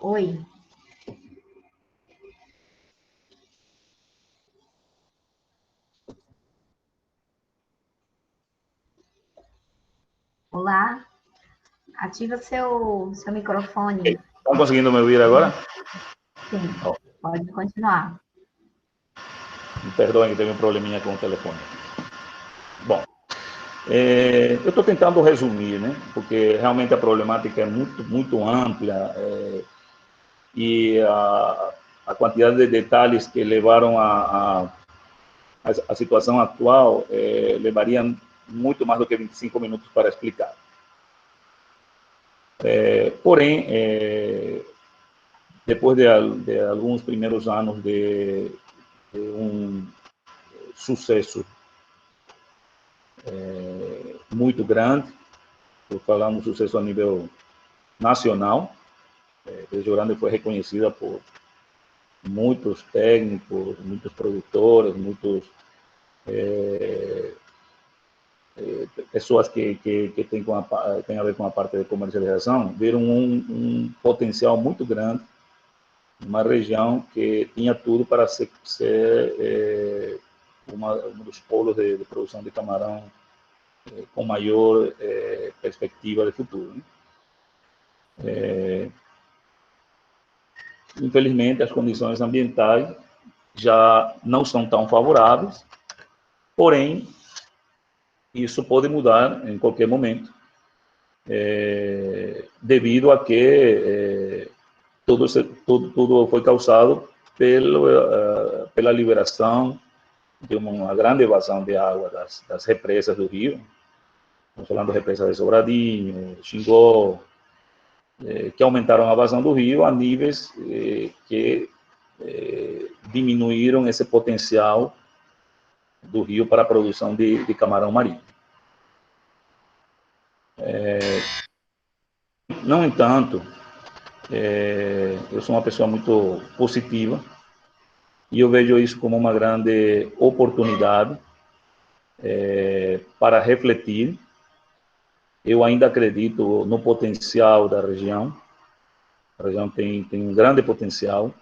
Oi. Olá. Ativa seu microfone. Estão conseguindo me ouvir agora? Sim, pode continuar. Me perdoem que teve um probleminha com o telefone. Bom, eu estou tentando resumir, né? Porque realmente a problemática é muito ampla e a quantidade de detalhes que levaram a situação atual levaria muito mais do que 25 minutos para explicar. Porém, depois de alguns primeiros anos de um sucesso muito grande, por falar um sucesso a nível nacional, Desejo Grande foi reconhecida por muitos técnicos, muitos produtores, muitos pessoas que têm a ver com a parte de comercialização, viram um potencial muito grande, uma região que tinha tudo para ser um dos polos de produção de camarão com maior perspectiva de futuro, né? Infelizmente, as condições ambientais já não são tão favoráveis, porém, isso pode mudar em qualquer momento, devido a que tudo foi causado pela liberação de uma grande evasão de água das represas do rio. Estamos falando de represas de Sobradinho, Xingó, que aumentaram a vazão do rio a níveis que diminuíram esse potencial do rio para a produção de camarão marinho. No entanto, eu sou uma pessoa muito positiva e eu vejo isso como uma grande oportunidade para refletir. Eu ainda acredito no potencial da região. A região tem um grande potencial.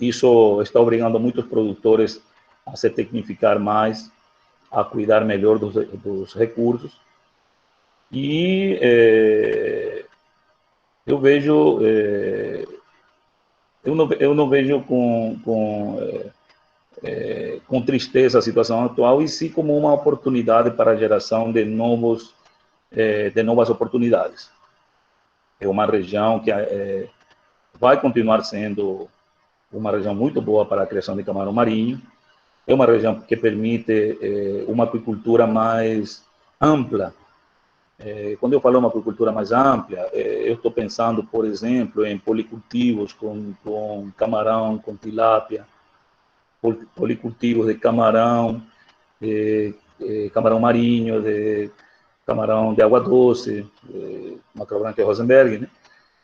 Isso está obrigando muitos produtores a se tecnificar mais, a cuidar melhor dos recursos. E eu vejo, eu não vejo com tristeza a situação atual, e sim como uma oportunidade para a geração de novas oportunidades. É uma região que vai continuar sendo uma região muito boa para a criação de camarão marinho. É uma região que permite uma aquicultura mais ampla. Quando eu falo uma aquicultura mais ampla, eu estou pensando, por exemplo, em policultivos com camarão, com tilápia, policultivos de camarão, camarão marinho, de camarão de água doce, macro branca e Rosenberg, né?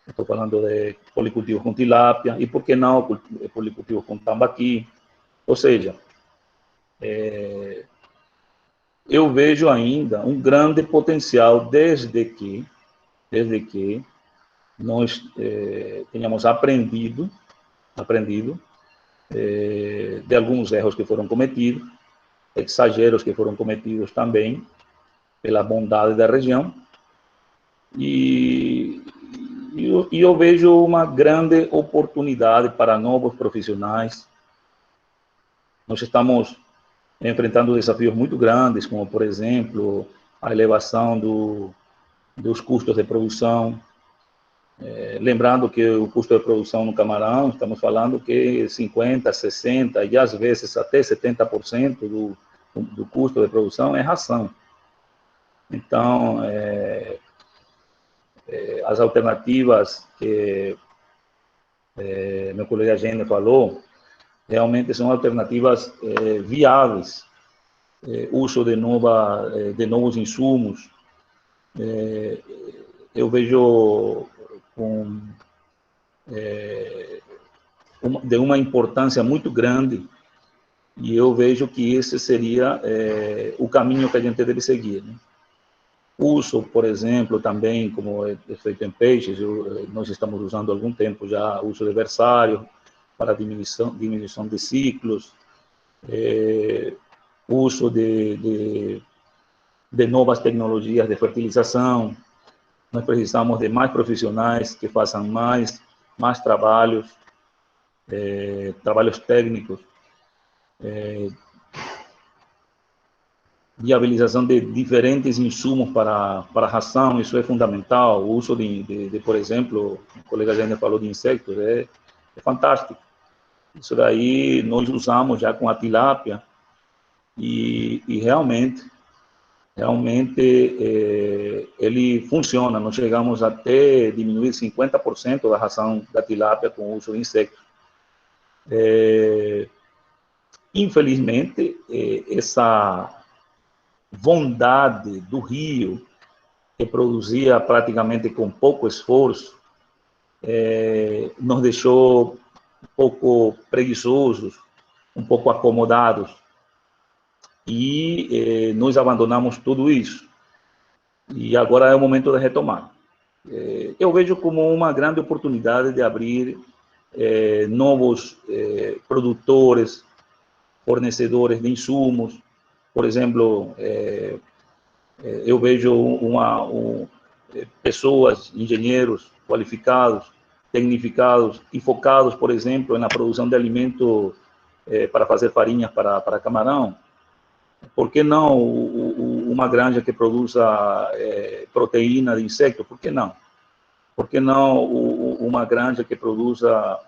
Estou falando de policultivos com tilápia, e por que não policultivos com tambaqui? Ou seja, eu vejo ainda um grande potencial desde que nós tenhamos aprendido de alguns erros que foram cometidos, exageros que foram cometidos também pela bondade da região, e eu vejo uma grande oportunidade para novos profissionais. Nós estamos enfrentando desafios muito grandes, como, por exemplo, a elevação dos custos de produção. Lembrando que o custo de produção no camarão, estamos falando que 50%, 60% e às vezes até 70% do custo de produção é ração. Então, as alternativas que meu colega Gênio falou, realmente são alternativas viáveis. Uso de novos insumos. Eu vejo de uma importância muito grande, e eu vejo que esse seria o caminho que a gente deve seguir, né? Uso, por exemplo, também, como é feito em peixes, nós estamos usando há algum tempo já o uso de versário para diminuição de ciclos, uso de novas tecnologias de fertilização. Nós precisamos de mais profissionais que façam mais trabalhos, trabalhos técnicos, viabilização de diferentes insumos para a ração, isso é fundamental. O uso por exemplo, o colega Jânio falou de insetos, é fantástico. Isso daí nós usamos já com a tilápia, e realmente ele funciona. Nós chegamos até diminuir 50% da ração da tilápia com o uso de insetos. Infelizmente, essa bondade do rio, que produzia praticamente com pouco esforço, nos deixou um pouco preguiçosos, um pouco acomodados, e nós abandonamos tudo isso. E agora é o momento de retomar. Eu vejo como uma grande oportunidade de abrir novos produtores, fornecedores de insumos. Por exemplo, eu vejo pessoas, engenheiros qualificados, tecnificados e focados, por exemplo, na produção de alimento para fazer farinha para camarão. Por que não uma granja que produza proteína de inseto? Por que não? Por que não uma granja que produza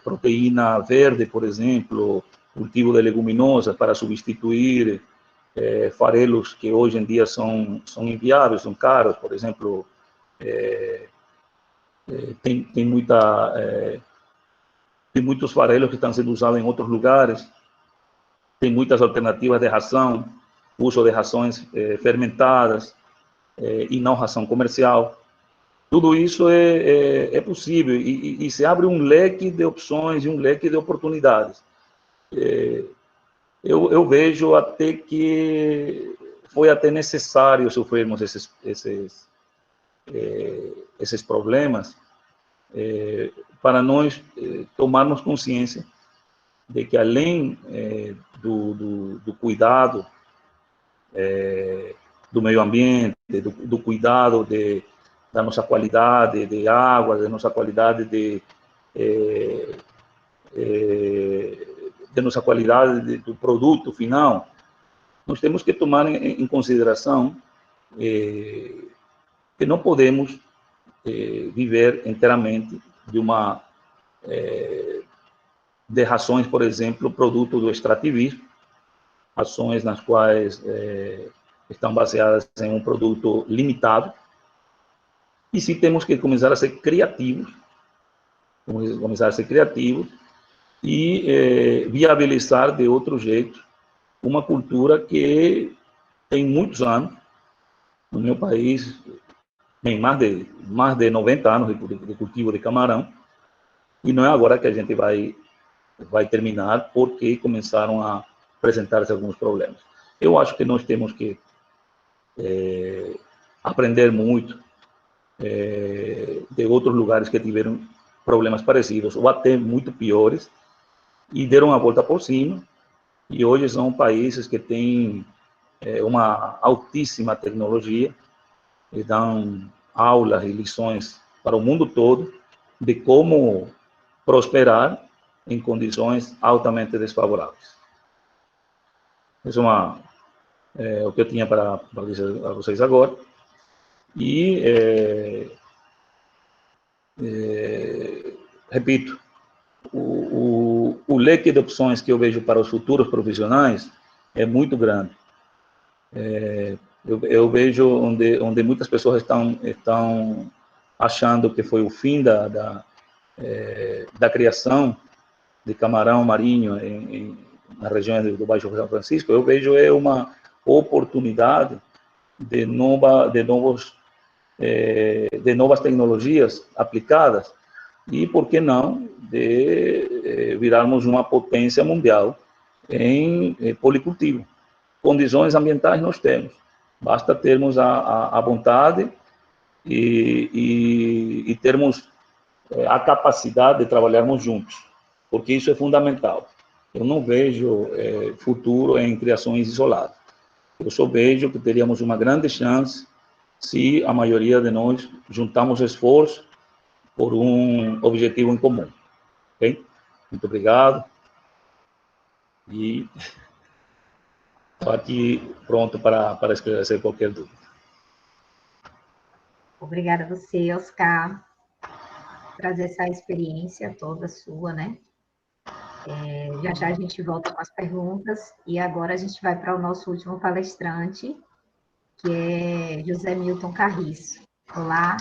proteína verde, por exemplo, cultivo de leguminosas para substituir farelos que hoje em dia são inviáveis, são caros? Por exemplo, tem muitos farelos que estão sendo usados em outros lugares. Tem muitas alternativas de ração, uso de rações fermentadas e não ração comercial. Tudo isso é possível, e se abre um leque de opções e um leque de oportunidades. Eu vejo até que foi até necessário sofrermos esses problemas para nós tomarmos consciência de que, além do cuidado do meio ambiente, do cuidado da nossa qualidade de água, da nossa qualidade nossa qualidade do produto final, nós temos que tomar em consideração que não podemos viver inteiramente de rações, por exemplo, produto do extrativismo, ações nas quais estão baseadas em um produto limitado. E sim, temos que começar a ser criativos, e viabilizar de outro jeito uma cultura que tem muitos anos. No meu país tem mais de 90 anos de cultivo de camarão, e não é agora que a gente vai terminar, porque começaram a apresentar-se alguns problemas. Eu acho que nós temos que aprender muito de outros lugares que tiveram problemas parecidos, ou até muito piores, e deram a volta por cima, e hoje são países que têm uma altíssima tecnologia, e dão aulas e lições para o mundo todo de como prosperar em condições altamente desfavoráveis. Isso é o que eu tinha para dizer a vocês agora. E, repito, o leque de opções que eu vejo para os futuros profissionais é muito grande. Eu vejo onde muitas pessoas estão achando que foi o fim da criação de camarão marinho na região do Baixo São Francisco. Eu vejo uma oportunidade de novas tecnologias aplicadas e, por que não, de virarmos uma potência mundial em policultivo. Condições ambientais nós temos, basta termos a vontade e termos a capacidade de trabalharmos juntos, porque isso é fundamental. Eu não vejo futuro em criações isoladas. Eu só vejo que teríamos uma grande chance se a maioria de nós juntamos esforços por um objetivo em comum. Ok? Muito obrigado. E estou aqui pronto para esclarecer qualquer dúvida. Obrigada a você, Oscar, por trazer essa experiência toda sua, né? Já já a gente volta com as perguntas e agora a gente vai para o nosso último palestrante, que é José Milton Carriço. Olá.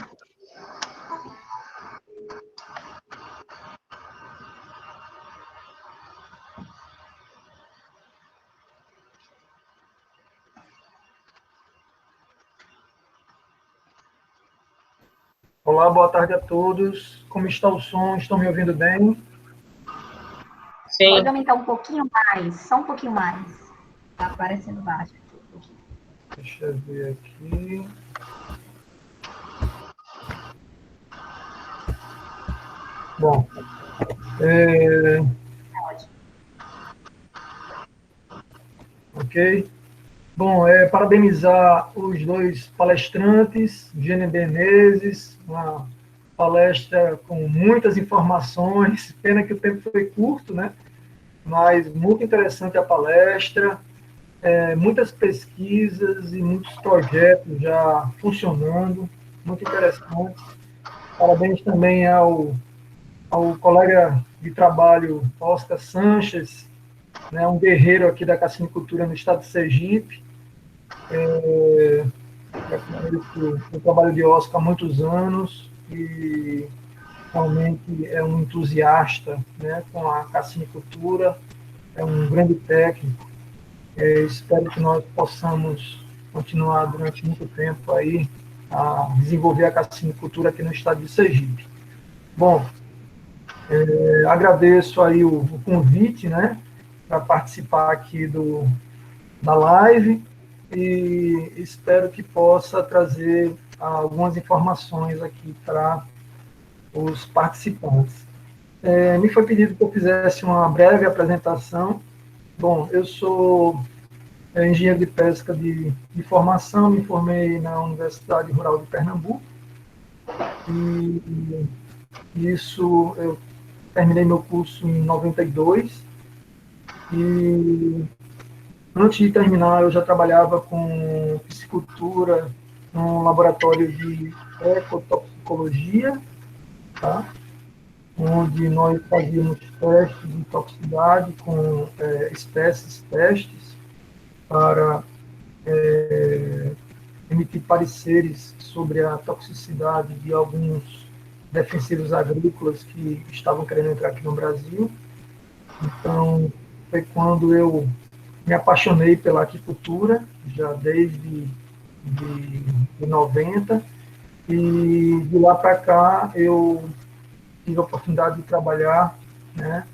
Olá, boa tarde a todos. Como está o som? Estão me ouvindo bem? Sim. Pode aumentar um pouquinho mais, só um pouquinho mais. Está aparecendo baixo aqui. Deixa eu ver aqui. Bom, ok. Bom, parabenizar os dois palestrantes, Gênio Menezes, uma palestra com muitas informações, pena que o tempo foi curto, né? Mas muito interessante a palestra, muitas pesquisas e muitos projetos já funcionando, muito interessante. Parabéns também ao colega de trabalho, Oscar Sanches, né, um guerreiro aqui da cassinicultura no estado de Sergipe. Eu trabalho de Oscar há muitos anos e realmente é um entusiasta, né, com a cassinicultura, é um grande técnico. Espero que nós possamos continuar durante muito tempo aí a desenvolver a cassinicultura aqui no estado de Sergipe. Bom, agradeço aí o convite, né, para participar aqui da live e espero que possa trazer algumas informações aqui para os participantes. Me foi pedido que eu fizesse uma breve apresentação. Bom, eu sou engenheiro de pesca de formação, me formei na Universidade Rural de Pernambuco, e isso eu terminei meu curso em 92, e antes de terminar eu já trabalhava com piscicultura num laboratório de ecotoxicologia, tá? Onde nós fazíamos testes de toxicidade com espécies testes para emitir pareceres sobre a toxicidade de alguns defensivos agrícolas que estavam querendo entrar aqui no Brasil. Então, foi quando eu me apaixonei pela aquicultura, já desde de 90, e de lá para cá eu tive a oportunidade de trabalhar, né,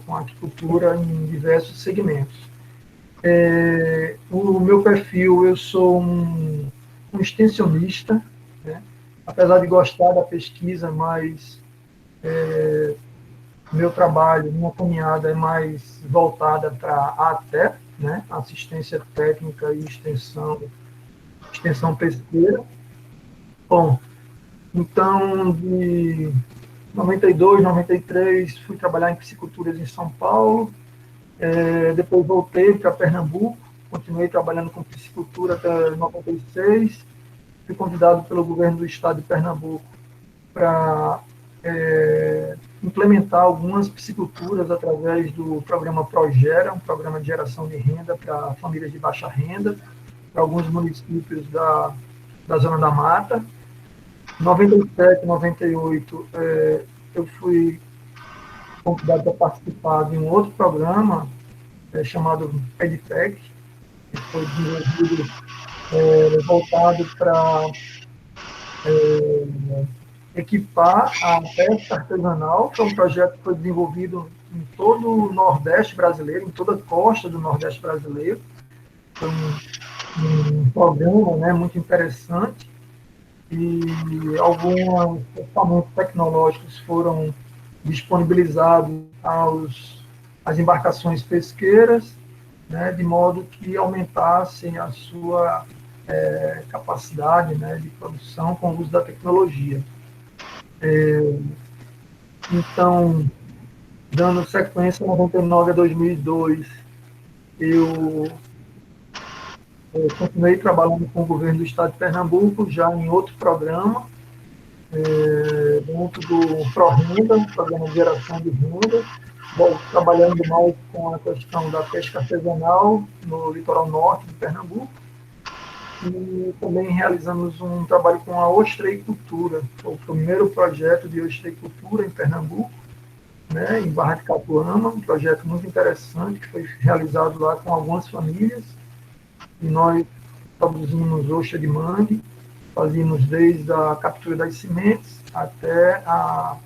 com aquicultura em diversos segmentos. O meu perfil, eu sou um extensionista, né, apesar de gostar da pesquisa, mas meu trabalho, minha caminhada é mais voltada para a ATE, né, assistência técnica e extensão pesqueira. Bom, então, de 92, 93, fui trabalhar em pisciculturas em São Paulo, depois voltei para Pernambuco, continuei trabalhando com piscicultura até 96, fui convidado pelo governo do estado de Pernambuco para implementar algumas pisciculturas através do programa Progera, um programa de geração de renda para famílias de baixa renda, para alguns municípios da Zona da Mata. Em 97, 98, eu fui convidado para participar de um outro programa chamado EdTech, que foi desenvolvido, voltado para equipar a pesca artesanal, que é um projeto que foi desenvolvido em todo o Nordeste brasileiro, em toda a costa do Nordeste brasileiro. Foi um programa, né, muito interessante, e alguns equipamentos tecnológicos foram disponibilizados às embarcações pesqueiras, né, de modo que aumentassem a sua capacidade, né, de produção com o uso da tecnologia. Então, dando sequência, 99 a 2002, eu continuei trabalhando com o governo do estado de Pernambuco, já em outro programa, dentro do ProRenda, Programa de Geração de Renda, trabalhando mais com a questão da pesca artesanal no litoral norte de Pernambuco, e também realizamos um trabalho com a ostreicultura, foi o primeiro projeto de ostreicultura em Pernambuco, né, em Barra de Catuama, um projeto muito interessante que foi realizado lá com algumas famílias, e nós produzimos ostra de mangue, fazíamos desde a captura das sementes até a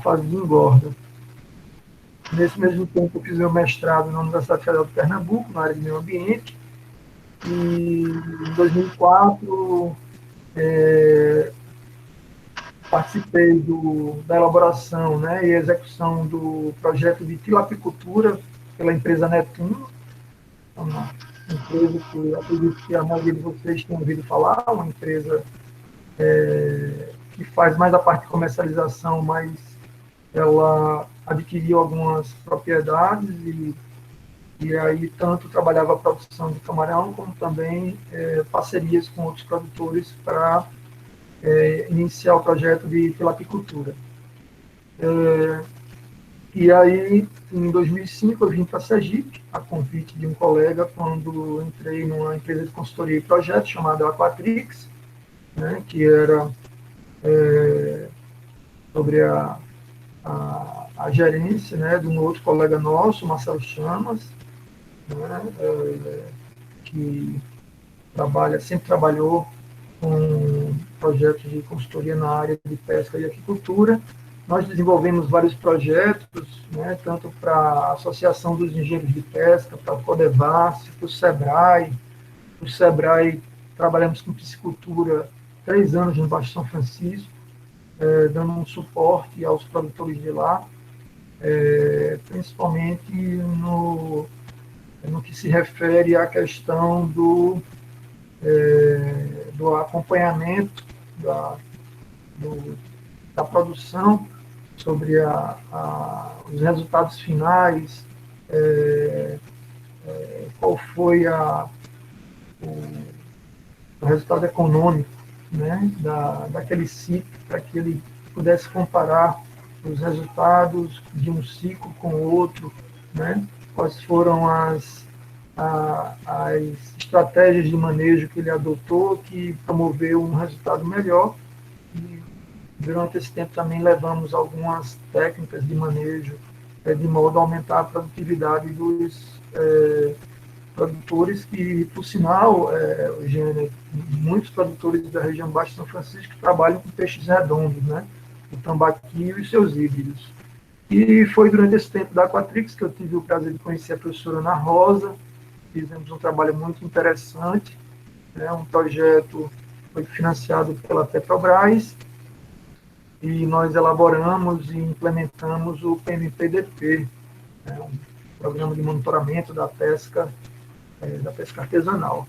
fase de engorda. Nesse mesmo tempo, eu fiz meu mestrado na Universidade Federal de Pernambuco, na área de meio ambiente, e em 2004 participei da elaboração, né, e execução do projeto de tilapicultura pela empresa Netuno, uma empresa que eu acredito que a maioria de vocês tenham ouvido falar, uma empresa que faz mais a parte de comercialização, mas ela adquiriu algumas propriedades e aí tanto trabalhava a produção de camarão, como também parcerias com outros produtores para iniciar o projeto de tilapicultura. E aí, em 2005, eu vim para Sergipe, a convite de um colega, quando entrei numa empresa de consultoria e projetos chamada Aquatrix, né, que era sobre a gerência, né, de um outro colega nosso, Marcelo Chamas, né, que sempre trabalhou com projetos de consultoria na área de pesca e aquicultura. Nós desenvolvemos vários projetos, né, tanto para a Associação dos Engenheiros de Pesca, para o Codevasf, para o SEBRAE. O SEBRAE trabalhamos com piscicultura 3 anos no Baixo São Francisco, dando um suporte aos produtores de lá, principalmente no que se refere à questão do acompanhamento da produção, sobre os resultados finais, qual foi o resultado econômico, né, daquele ciclo, para que ele pudesse comparar os resultados de um ciclo com o outro, né, quais foram as estratégias de manejo que ele adotou, que promoveu um resultado melhor. E durante esse tempo também levamos algumas técnicas de manejo, de modo a aumentar a produtividade dos produtores, que, por sinal, muitos produtores da região Baixo São Francisco trabalham com peixes redondos, né, o tambaqui e seus híbridos. E foi durante esse tempo da Aquatrix que eu tive o prazer de conhecer a professora Ana Rosa. Fizemos um trabalho muito interessante, né, um projeto foi financiado pela Petrobras, e nós elaboramos e implementamos o PMPDP, né, um programa de monitoramento da pesca artesanal.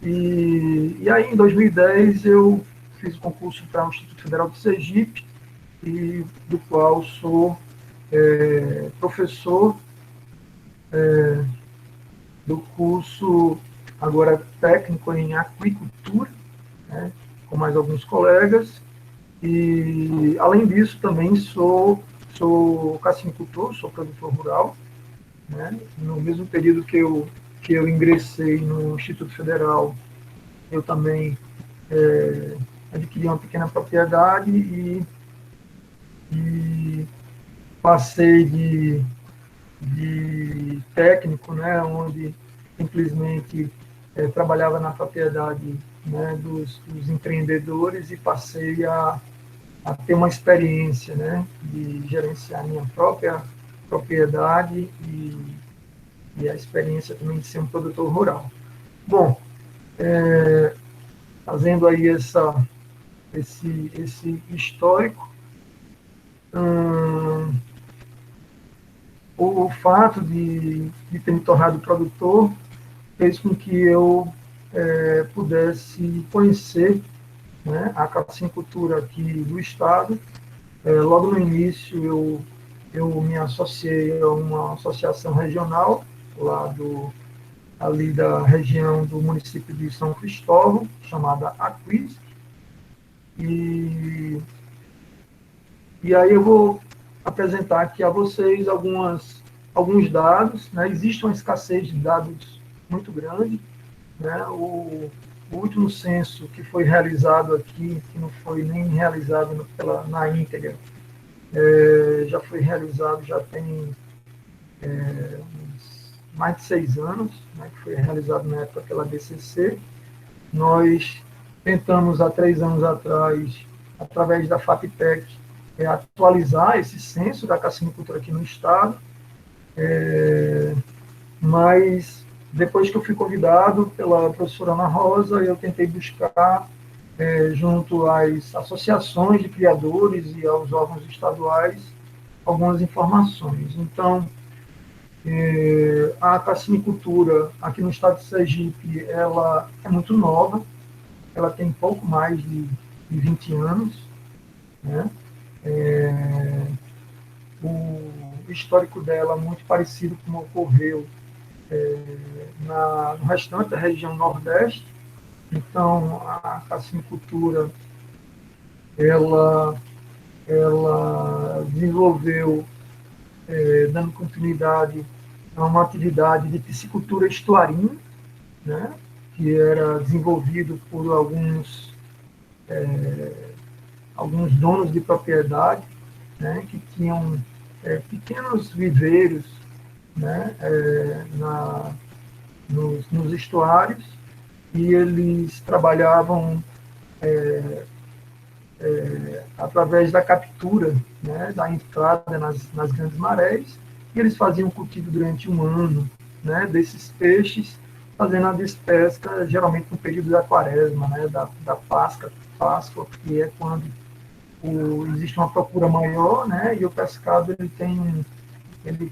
E aí, em 2010, eu fiz o concurso para o Instituto Federal de Sergipe, e do qual sou professor do curso agora técnico em aquicultura, né, com mais alguns colegas. E, além disso, também sou cassinicultor, sou produtor rural, né. No mesmo período que eu ingressei no Instituto Federal, eu também adquiri uma pequena propriedade e passei de técnico, né, onde simplesmente trabalhava na propriedade, né, dos empreendedores, e passei a ter uma experiência, né, de gerenciar minha própria propriedade e a experiência também de ser um produtor rural. Bom, fazendo aí esse histórico, o fato de ter me tornado produtor fez com que eu pudesse conhecer, né, a cassinicultura aqui do estado. Logo no início, eu me associei a uma associação regional, ali da região do município de São Cristóvão, chamada Aquis. E aí eu vou apresentar aqui a vocês alguns dados, né? Existe uma escassez de dados muito grande, né? O último censo que foi realizado aqui, que não foi nem realizado na íntegra, já foi realizado, já tem mais de 6 anos, né, que foi realizado na época pela BCC. Nós tentamos, há 3 anos atrás, através da FAPTEC, atualizar esse censo da cassinicultura aqui no estado, mas depois que eu fui convidado pela professora Ana Rosa, eu tentei buscar, junto às associações de criadores e aos órgãos estaduais, algumas informações. Então, a cassinicultura aqui no estado de Sergipe, ela é muito nova, ela tem pouco mais de 20 anos, né? O histórico dela é muito parecido com o que ocorreu no restante da região Nordeste. Então, a cassinicultura, ela desenvolveu, dando continuidade a uma atividade de piscicultura estuarina, né, que era desenvolvido por alguns donos de propriedade, né, que tinham pequenos viveiros, né, nos estuários, e eles trabalhavam através da captura, né, da entrada nas grandes marés, e eles faziam cultivo durante um ano, né, desses peixes, fazendo a despesca, geralmente no período da quaresma, né, da Páscoa, que é quando existe uma procura maior, né, e o pescado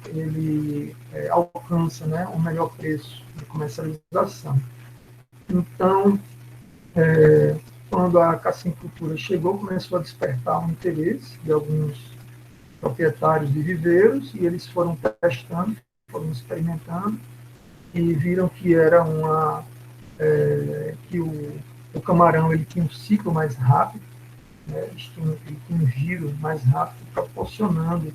ele alcança, né, o melhor preço de comercialização. Então, quando a cassinicultura chegou, começou a despertar um interesse de alguns proprietários de viveiros, e eles foram testando, foram experimentando, e viram que era que o camarão ele tinha um ciclo mais rápido, né, ele tinha um giro mais rápido, proporcionando,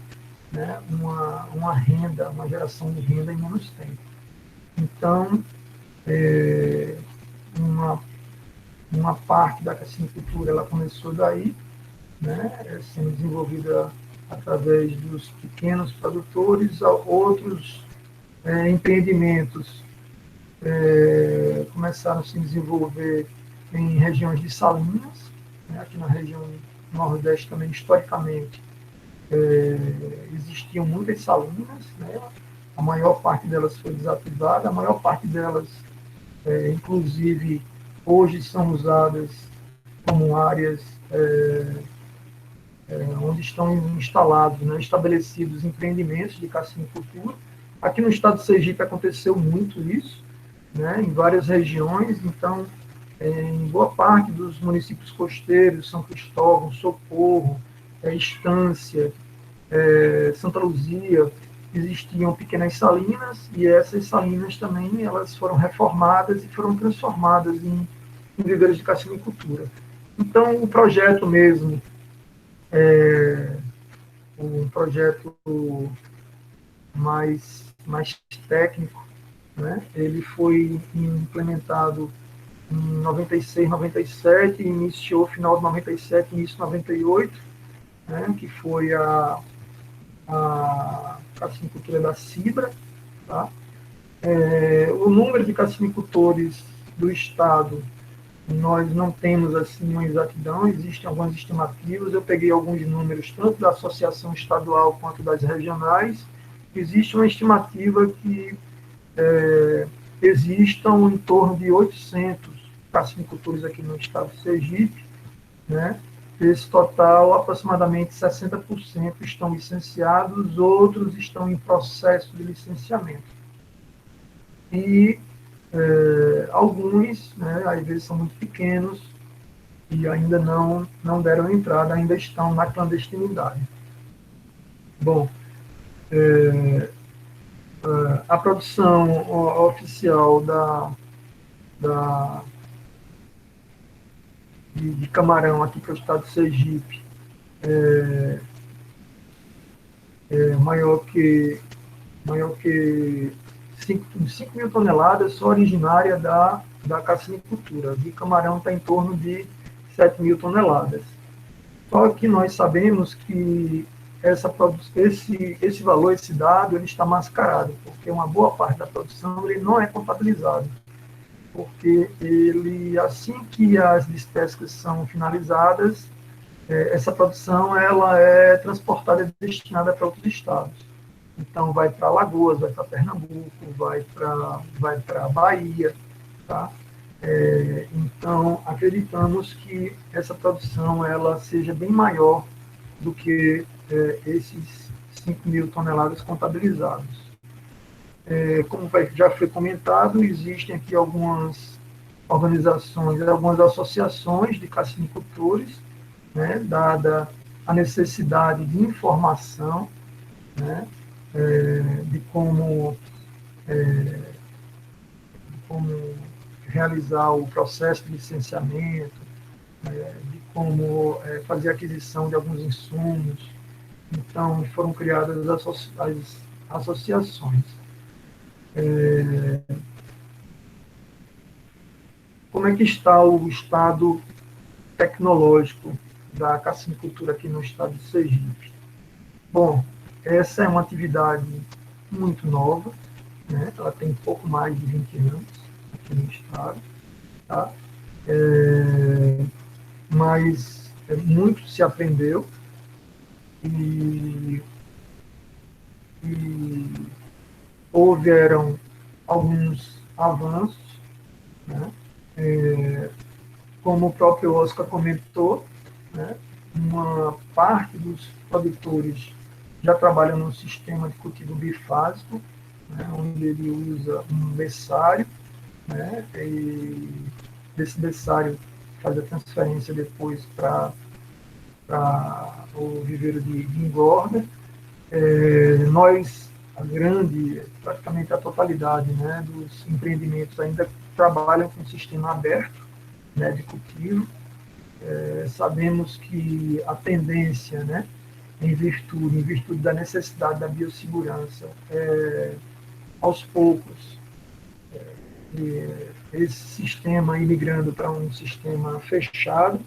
né, uma renda, uma geração de renda em menos tempo. Então, uma parte da cassinicultura ela começou daí, né, sendo desenvolvida através dos pequenos produtores. Outros empreendimentos começaram a se desenvolver em regiões de salinas, né, aqui na região Nordeste também, historicamente, existiam muitas salinas, né, a maior parte delas foi desativada, a maior parte delas, inclusive, hoje são usadas como áreas onde estão instalados, né, estabelecidos empreendimentos de cassinicultura. Aqui no estado de Sergipe aconteceu muito isso, né, em várias regiões. Então, em boa parte dos municípios costeiros, São Cristóvão, Socorro, Estância, Santa Luzia, existiam pequenas salinas, e essas salinas também elas foram reformadas e foram transformadas em viveiros de cassinicultura. Então, o projeto mesmo, um projeto mais técnico, né, ele foi implementado em 96, 97, iniciou final de 97, início de 98, né, que foi a cassinicultura da Cibra. Tá? O número de cassinicultores do Estado, nós não temos assim uma exatidão, existem algumas estimativas, eu peguei alguns números, tanto da Associação Estadual quanto das regionais. Existe uma estimativa que existam em torno de 800 cassinicultores aqui no estado de Sergipe, né? Desse total, aproximadamente 60% estão licenciados, outros estão em processo de licenciamento. E alguns, né, às vezes são muito pequenos e ainda não deram entrada, ainda estão na clandestinidade. Bom, a produção oficial de camarão aqui para o estado de Sergipe é maior que 5 mil toneladas, só originária da cassinicultura. De camarão está em torno de 7 mil toneladas. Só que nós sabemos que esse valor, esse dado, ele está mascarado, porque uma boa parte da produção ele não é contabilizado. Porque assim que as despesas são finalizadas, essa produção ela é transportada e destinada para outros estados. Então, vai para Alagoas, vai para Pernambuco, vai para Bahia. Tá? Então, acreditamos que essa produção ela seja bem maior do que esses 5 mil toneladas contabilizados. Como já foi comentado, existem aqui algumas organizações, algumas associações de cassinicultores, né, dada a necessidade de informação, né, de como realizar o processo de licenciamento, de como fazer aquisição de alguns insumos. Então, foram criadas as associações. Como é que está o estado tecnológico da cassinicultura aqui no estado de Sergipe? Bom, essa é uma atividade muito nova, né? Ela tem pouco mais de 20 anos aqui no estado, tá? Mas muito se aprendeu e houveram alguns avanços, né? Como o próprio Oscar comentou, né? Uma parte dos produtores já trabalha no sistema de cultivo bifásico, né? Onde ele usa um berçário, né? E desse berçário faz a transferência depois para o viveiro de engorda. Praticamente a totalidade, né, dos empreendimentos ainda trabalham com sistema aberto, né, de cultivo. Sabemos que a tendência, né, em virtude da necessidade da biossegurança, aos poucos, esse sistema ir migrando para um sistema fechado,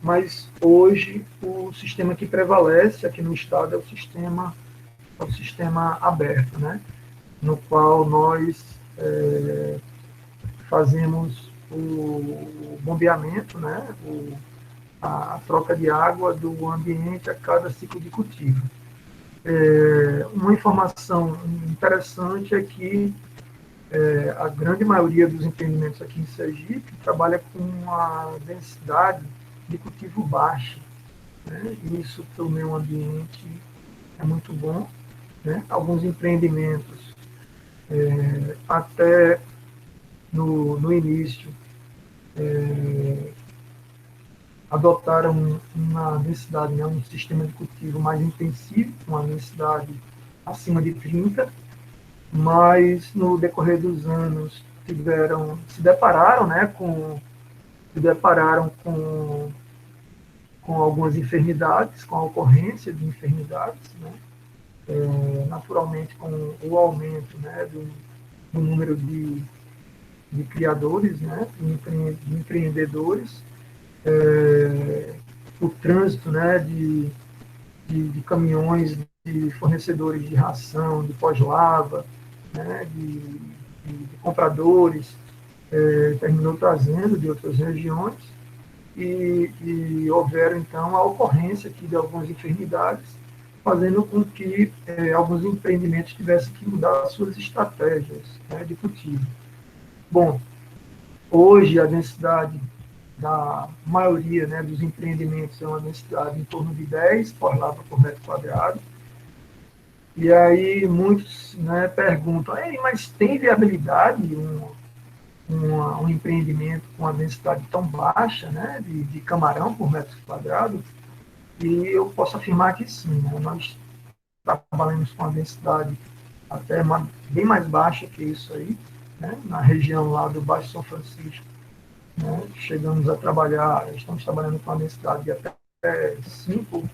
mas hoje o sistema que prevalece aqui no estado é o sistema aberto, né, no qual nós fazemos o bombeamento, né, a troca de água do ambiente a cada ciclo de cultivo. Uma informação interessante é que a grande maioria dos empreendimentos aqui em Sergipe trabalha com uma densidade de cultivo baixa, né? Isso para o meio ambiente é muito bom, né? Alguns empreendimentos até no início adotaram uma densidade, né, um sistema de cultivo mais intensivo, uma densidade acima de 30, mas no decorrer dos anos se depararam com algumas enfermidades, com a ocorrência de enfermidades, né, naturalmente com o aumento, né, do número de de criadores, né, de empreendedores, o trânsito, né, de caminhões, de fornecedores de ração, de pós-lava, né, de compradores, terminou trazendo de outras regiões, e houveram, então, a ocorrência aqui de algumas enfermidades, fazendo com que alguns empreendimentos tivessem que mudar suas estratégias, né, de cultivo. Bom, hoje a densidade da maioria, né, dos empreendimentos é uma densidade em torno de 10 pós-lava por metro quadrado. E aí muitos, né, perguntam, mas tem viabilidade um empreendimento com a densidade tão baixa, né, de camarão por metro quadrado? E eu posso afirmar que sim, né, nós trabalhamos com a densidade até bem mais baixa que isso aí, né, na região lá do Baixo São Francisco. Né, estamos trabalhando com a densidade de até 5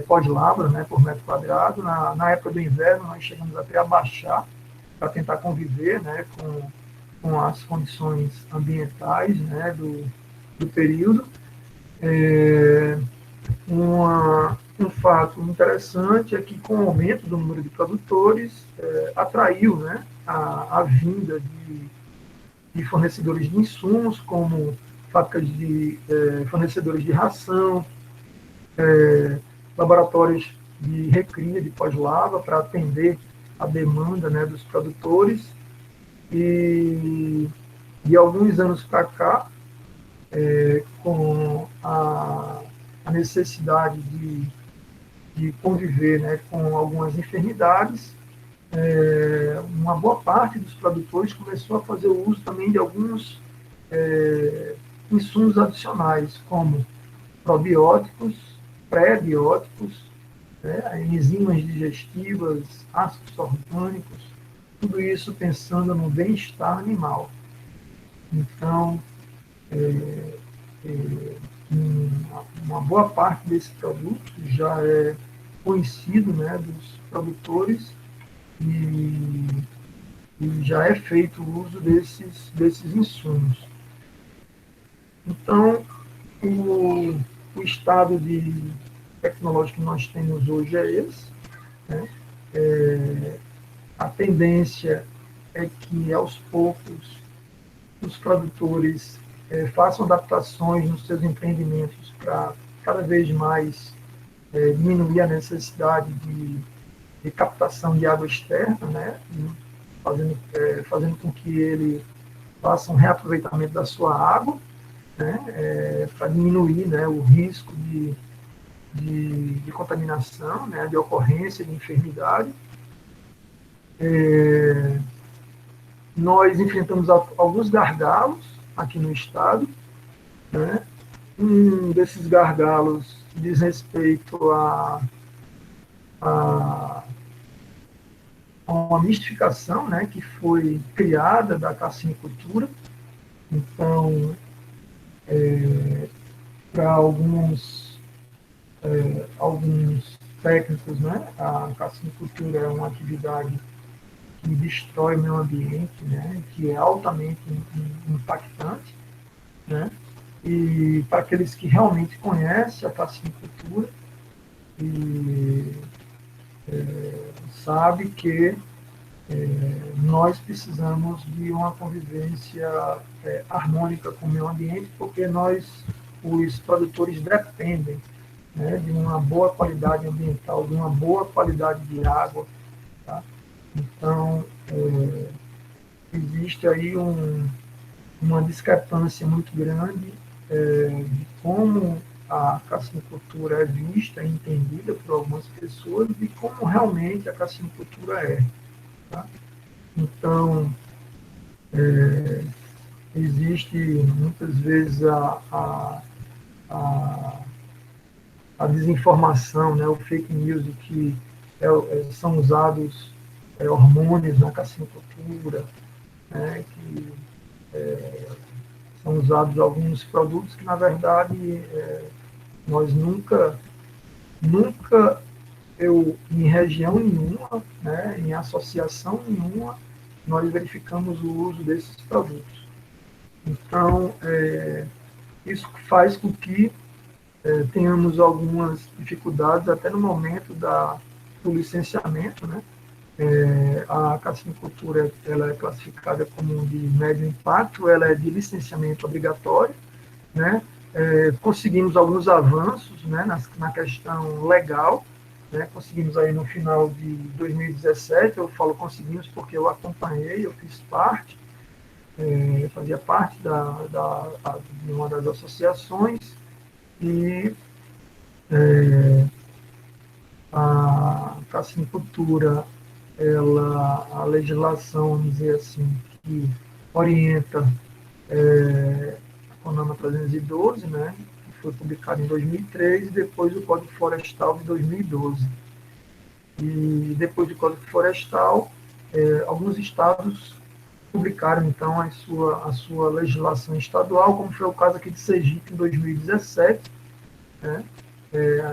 pós-lavra, né, por metro quadrado. Na época do inverno, nós chegamos até a baixar para tentar conviver, né, com as condições ambientais, né, do período. Um fato interessante é que, com o aumento do número de produtores, atraiu, né, a vinda de fornecedores de insumos, como fábricas de fornecedores de ração, laboratórios de recria de pós-lava para atender a demanda, né, dos produtores. E de alguns anos para cá, com a necessidade de conviver, né, com algumas enfermidades, uma boa parte dos produtores começou a fazer o uso também de alguns insumos adicionais, como probióticos, pré-bióticos, né, enzimas digestivas, ácidos orgânicos, tudo isso pensando no bem-estar animal. Então, uma boa parte desse produto já é conhecido, né, dos produtores, e já é feito o uso desses insumos. Então, o estado tecnológico que nós temos hoje é esse, né? A tendência é que, aos poucos, os produtores façam adaptações nos seus empreendimentos para cada vez mais diminuir a necessidade de captação de água externa, né? Fazendo com que ele faça um reaproveitamento da sua água, né? Para diminuir, né, o risco de contaminação, né, de ocorrência de enfermidade. Nós enfrentamos alguns gargalos aqui no estado, né? Um desses gargalos diz respeito a uma mistificação, né, que foi criada da cassinicultura. Então, para alguns técnicos, né, a cassinicultura é uma atividade que destrói o meio ambiente, né, que é altamente impactante, né, e para aqueles que realmente conhecem a cassinicultura e sabe que nós precisamos de uma convivência harmônica com o meio ambiente, porque nós, os produtores, dependem, né, de uma boa qualidade ambiental, de uma boa qualidade de água. Tá? Então, existe aí uma discrepância muito grande de como a cassinicultura é vista e entendida por algumas pessoas e como realmente a cassinicultura é. Tá? Então, existe muitas vezes a desinformação, né, o fake news de que são usados hormônios na cassinicultura, né, que são usados alguns produtos que, na verdade, nós nunca, em região nenhuma, né, em associação nenhuma, nós verificamos o uso desses produtos. Então, isso faz com que tenhamos algumas dificuldades até no momento do licenciamento, né? A cassinicultura ela é classificada como de médio impacto, ela é de licenciamento obrigatório, né? Conseguimos alguns avanços, né, na questão legal, né? Conseguimos aí no final de 2017, eu falo conseguimos porque eu acompanhei, eu fiz parte, fazia parte de uma das associações, e a cassinicultura, a legislação, vamos dizer assim, que orienta a CONAMA 312, né, que foi publicado em 2003, e depois o Código Florestal de 2012. E depois do Código Florestal, alguns estados publicaram, então, a sua legislação estadual, como foi o caso aqui de Sergipe, em 2017, né,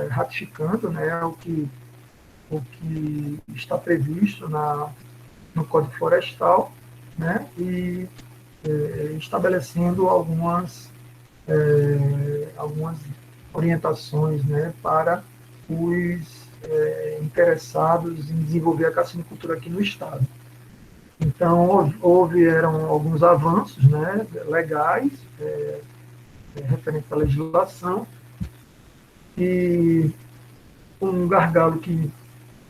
ratificando, né, o que está previsto no Código Florestal, né, e estabelecendo algumas orientações, né, para os interessados em desenvolver a cassinicultura aqui no estado. Então, houveram alguns avanços, né, legais, referente à legislação, e um gargalo que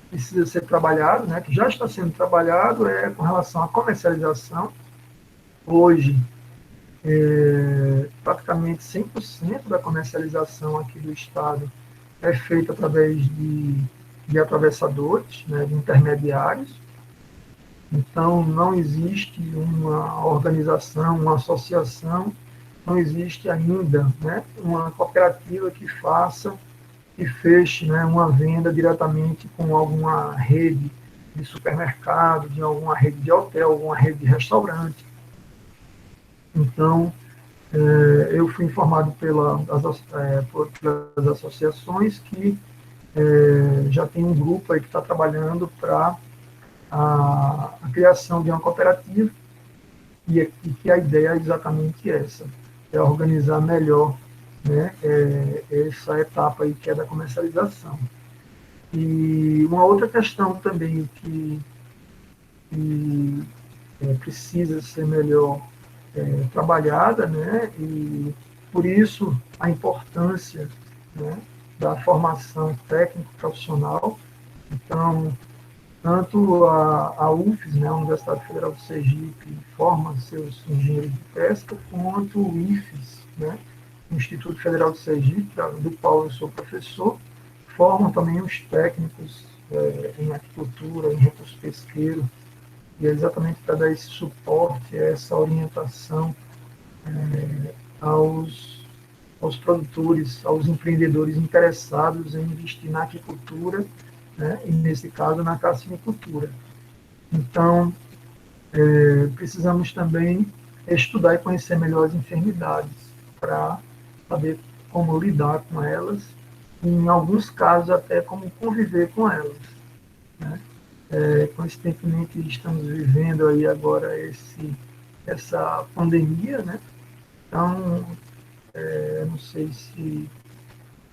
precisa ser trabalhado, né, que já está sendo trabalhado, é com relação à comercialização. Hoje, praticamente 100% da comercialização aqui do estado é feita através de atravessadores, né, de intermediários. Então, não existe uma organização, uma associação, não existe ainda, né, uma cooperativa que faça e feche, né, uma venda diretamente com alguma rede de supermercado, de alguma rede de hotel, alguma rede de restaurante. Então, eu fui informado pelas associações que já tem um grupo aí que está trabalhando para a criação de uma cooperativa, e que a ideia é exatamente essa, é organizar melhor, né, essa etapa aí que é da comercialização. E uma outra questão também que precisa ser melhor trabalhada, né, e por isso a importância, né, da formação técnico-profissional. Então, tanto a UFES, né, a Universidade Federal do Sergipe, forma seus engenheiros de pesca, quanto o IFES, né, o Instituto Federal do Sergipe, do qual eu sou professor, formam também os técnicos em aquicultura, em recurso pesqueiro, e é exatamente para dar esse suporte, essa orientação aos produtores, aos empreendedores interessados em investir na aquicultura, né, e nesse caso na cassinicultura. Então, precisamos também estudar e conhecer melhor as enfermidades para saber como lidar com elas, e, em alguns casos até como conviver com elas, né? Coincidentemente estamos vivendo aí agora essa pandemia, né? Então, não sei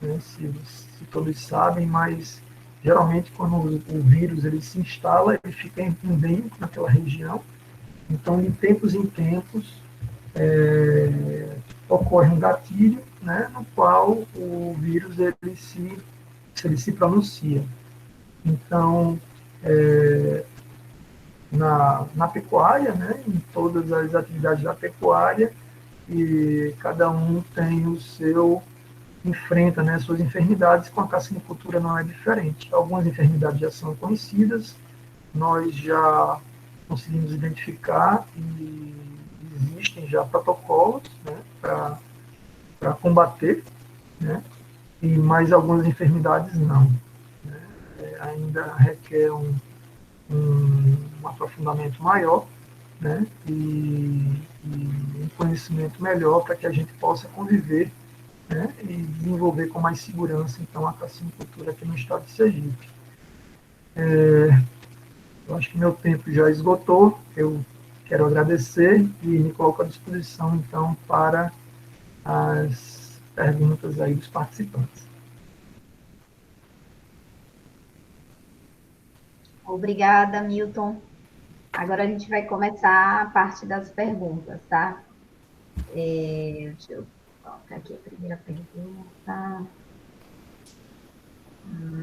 né, se todos sabem, mas geralmente quando o vírus ele se instala, ele fica endêmico naquela região. Então, de tempos em tempos, ocorre um gatilho, né, no qual o vírus ele se pronuncia. Então, na pecuária, né, em todas as atividades da pecuária, e cada um tem enfrenta, né, suas enfermidades. Com a cassinicultura não é diferente. Algumas enfermidades já são conhecidas, nós já conseguimos identificar, e existem já protocolos, né, para combater, né, e mais algumas enfermidades não, né, ainda requer um aprofundamento maior, né, e um conhecimento melhor para que a gente possa conviver, né, e desenvolver com mais segurança, então, a cassinicultura aqui no estado de Sergipe. Eu acho que meu tempo já esgotou. Eu quero agradecer e me coloco à disposição, então, para as perguntas aí dos participantes. Obrigada, Milton. Agora a gente vai começar a parte das perguntas, tá? Deixa eu colocar aqui a primeira pergunta.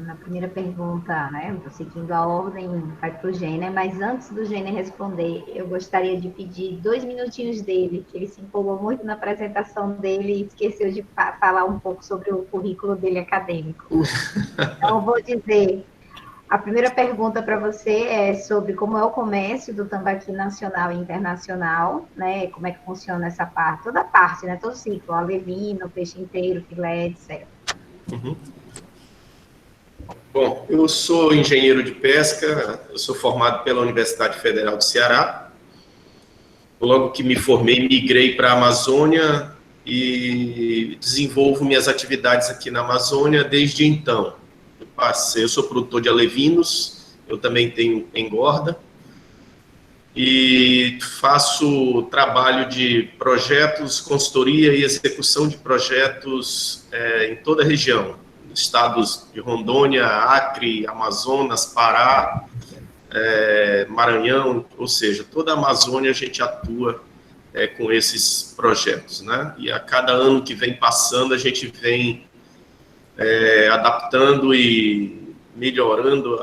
Na primeira pergunta, né, seguindo a ordem, vai para o Gêner, mas antes do Gêner responder, eu gostaria de pedir 2 minutinhos dele, que ele se empolgou muito na apresentação dele e esqueceu de falar um pouco sobre o currículo dele acadêmico. Então, eu vou dizer, a primeira pergunta para você é sobre como é o comércio do tambaqui nacional e internacional, né, como é que funciona essa parte, toda a parte, né, todo o ciclo, alevino, peixe inteiro, filé, etc. Uhum. Bom, eu sou engenheiro de pesca, eu sou formado pela Universidade Federal do Ceará. Logo que me formei, migrei para a Amazônia e desenvolvo minhas atividades aqui na Amazônia desde então. Eu sou produtor de alevinos, eu também tenho engorda e faço trabalho de projetos, consultoria e execução de projetos em toda a região. Estados de Rondônia, Acre, Amazonas, Pará, Maranhão, ou seja, toda a Amazônia a gente atua com esses projetos, né? E a cada ano que vem passando, a gente vem adaptando e melhorando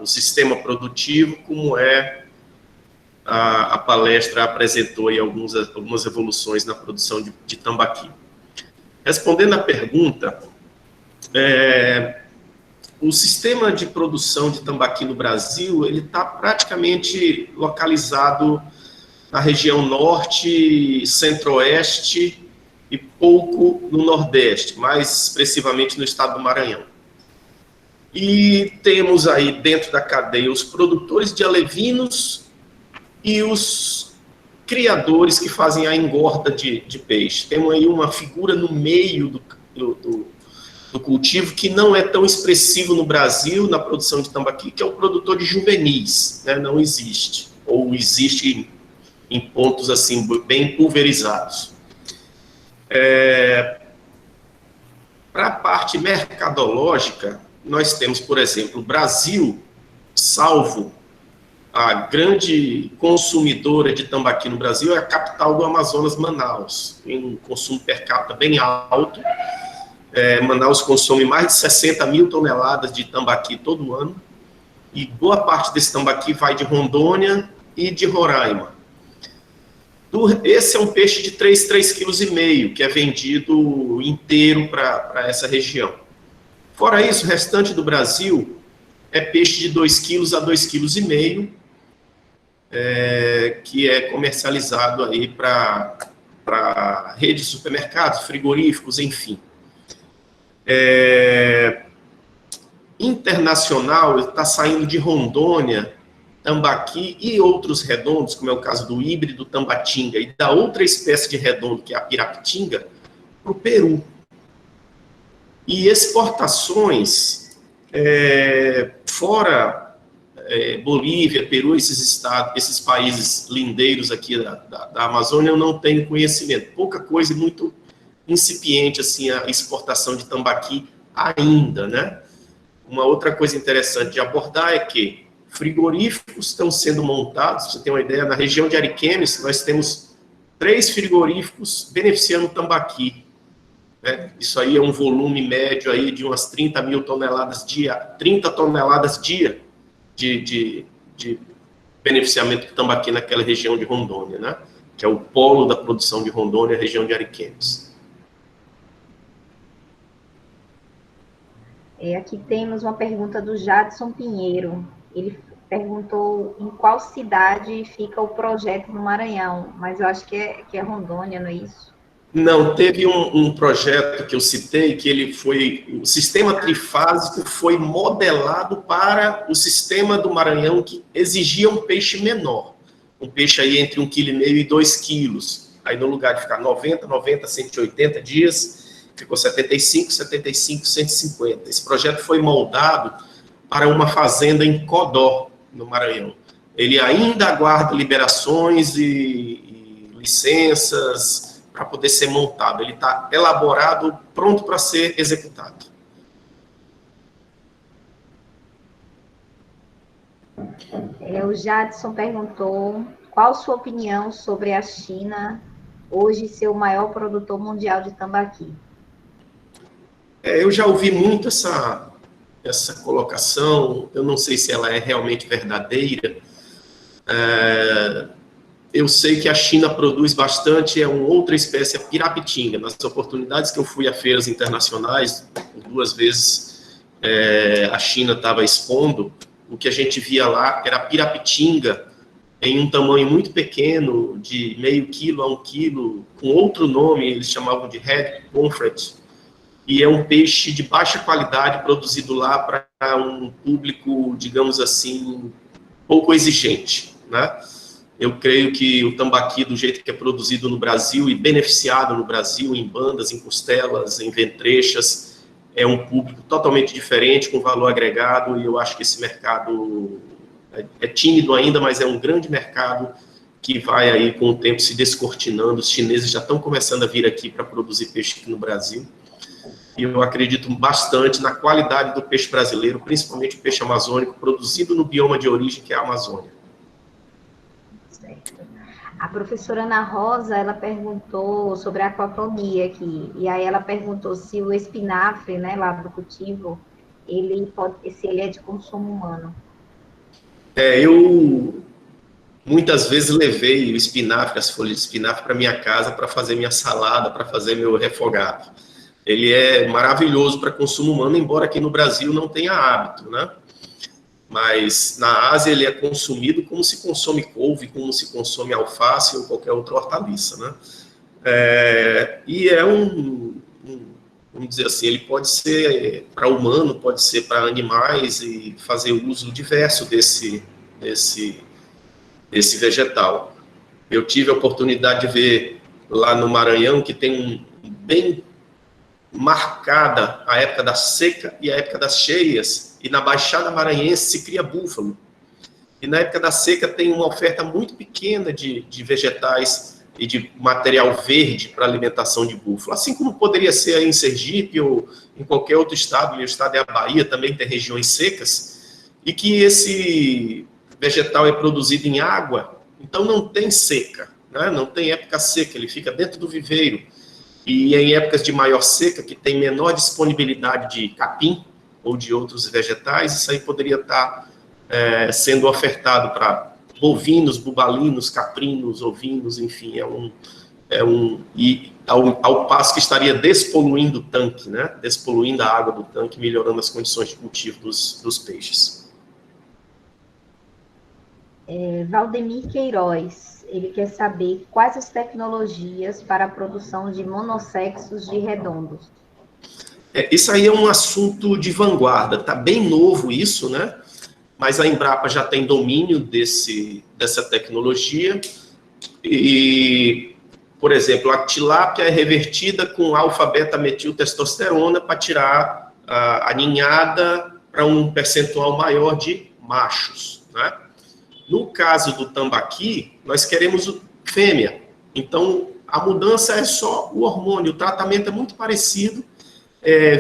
o sistema produtivo, como a palestra apresentou aí algumas evoluções na produção de tambaqui. Respondendo à pergunta, o sistema de produção de tambaqui no Brasil, ele está praticamente localizado na região norte, centro-oeste e pouco no nordeste, mais expressivamente no estado do Maranhão. E temos aí dentro da cadeia os produtores de alevinos e os criadores que fazem a engorda de peixe. Temos aí uma figura no meio do cultivo que não é tão expressivo no Brasil, na produção de tambaqui, que é o produtor de juvenis, né? Não existe, ou existe em pontos assim bem pulverizados. Para a parte mercadológica, nós temos, por exemplo, o Brasil, salvo a grande consumidora de tambaqui no Brasil, é a capital do Amazonas, Manaus, tem um consumo per capita bem alto. Manaus consome mais de 60 mil toneladas de tambaqui todo ano, e boa parte desse tambaqui vai de Rondônia e de Roraima. Esse é um peixe de 3,5 kg, que é vendido inteiro para essa região. Fora isso, o restante do Brasil é peixe de 2 kg a 2,5 kg, que é comercializado aí para redes de supermercados, frigoríficos, enfim. Internacional, está saindo de Rondônia, tambaqui e outros redondos, como é o caso do híbrido tambatinga e da outra espécie de redondo, que é a pirapitinga, para o Peru. E exportações, fora Bolívia, Peru, esses países lindeiros aqui da Amazônia, eu não tenho conhecimento. Pouca coisa e muito incipiente assim, a exportação de tambaqui ainda, né? Uma outra coisa interessante de abordar é que frigoríficos estão sendo montados, você tem uma ideia, na região de Ariquemes, nós temos 3 frigoríficos beneficiando o tambaqui, né? Isso aí é um volume médio aí de umas 30 mil toneladas dia, 30 toneladas dia de beneficiamento do tambaqui naquela região de Rondônia, né? Que é o polo da produção de Rondônia, a região de Ariquemes. Aqui temos uma pergunta do Jadson Pinheiro. Ele perguntou em qual cidade fica o projeto no Maranhão, mas eu acho que é Rondônia, não é isso? Não, teve um projeto que eu citei, que ele foi, o sistema trifásico foi modelado para o sistema do Maranhão, que exigia um peixe menor, um peixe aí entre 1,5 kg e 2 kg. Aí no lugar de ficar 90, 180 dias, ficou 75, 150. Esse projeto foi moldado para uma fazenda em Codó, no Maranhão. Ele ainda aguarda liberações e licenças para poder ser montado. Ele está elaborado, pronto para ser executado. O Jadson perguntou qual sua opinião sobre a China hoje ser o maior produtor mundial de tambaqui. Eu já ouvi muito essa colocação, eu não sei se ela é realmente verdadeira. Eu sei que a China produz bastante, é uma outra espécie, a pirapitinga. Nas oportunidades que eu fui a feiras internacionais, 2 vezes a China estava expondo, o que a gente via lá era a pirapitinga em um tamanho muito pequeno, de meio quilo a 1 quilo, com outro nome, eles chamavam de red pomfret, e é um peixe de baixa qualidade produzido lá para um público, digamos assim, pouco exigente, né? Eu creio que o tambaqui, do jeito que é produzido no Brasil e beneficiado no Brasil, em bandas, em costelas, em ventrechas, é um público totalmente diferente, com valor agregado, e eu acho que esse mercado é tímido ainda, mas é um grande mercado que vai aí, com o tempo, se descortinando. Os chineses já estão começando a vir aqui para produzir peixe aqui no Brasil. E eu acredito bastante na qualidade do peixe brasileiro, principalmente o peixe amazônico, produzido no bioma de origem, que é a Amazônia. Certo. A professora Ana Rosa, ela perguntou sobre a aquaponia aqui, e aí ela perguntou se o espinafre, né, lá do cultivo, se ele é de consumo humano. Eu muitas vezes levei o espinafre, as folhas de espinafre, para minha casa para fazer minha salada, para fazer meu refogado. Ele é maravilhoso para consumo humano, embora aqui no Brasil não tenha hábito, né? Mas na Ásia ele é consumido como se consome couve, como se consome alface ou qualquer outra hortaliça, né? E vamos dizer assim, ele pode ser para humano, pode ser para animais, e fazer uso diverso desse vegetal. Eu tive a oportunidade de ver lá no Maranhão que tem bem marcada a época da seca e a época das cheias, e na Baixada Maranhense se cria búfalo. E na época da seca tem uma oferta muito pequena de vegetais e de material verde para alimentação de búfalo, assim como poderia ser aí em Sergipe ou em qualquer outro estado. Meu estado é a Bahia, também tem regiões secas, e que esse vegetal é produzido em água, então não tem seca, né? Não tem época seca, ele fica dentro do viveiro. E em épocas de maior seca, que tem menor disponibilidade de capim ou de outros vegetais, isso aí poderia estar sendo ofertado para bovinos, bubalinos, caprinos, ovinos, enfim, e ao passo que estaria despoluindo o tanque, né? Despoluindo a água do tanque, melhorando as condições de cultivo dos peixes. Valdemir Queiroz, ele quer saber quais as tecnologias para a produção de monossexos de redondos. Isso aí é um assunto de vanguarda, está bem novo isso, né? Mas a Embrapa já tem domínio dessa tecnologia e, por exemplo, a tilápia é revertida com alfa-beta-metiltestosterona para tirar a ninhada para um percentual maior de machos, né? No caso do tambaqui, nós queremos fêmea. Então, a mudança é só o hormônio. O tratamento é muito parecido,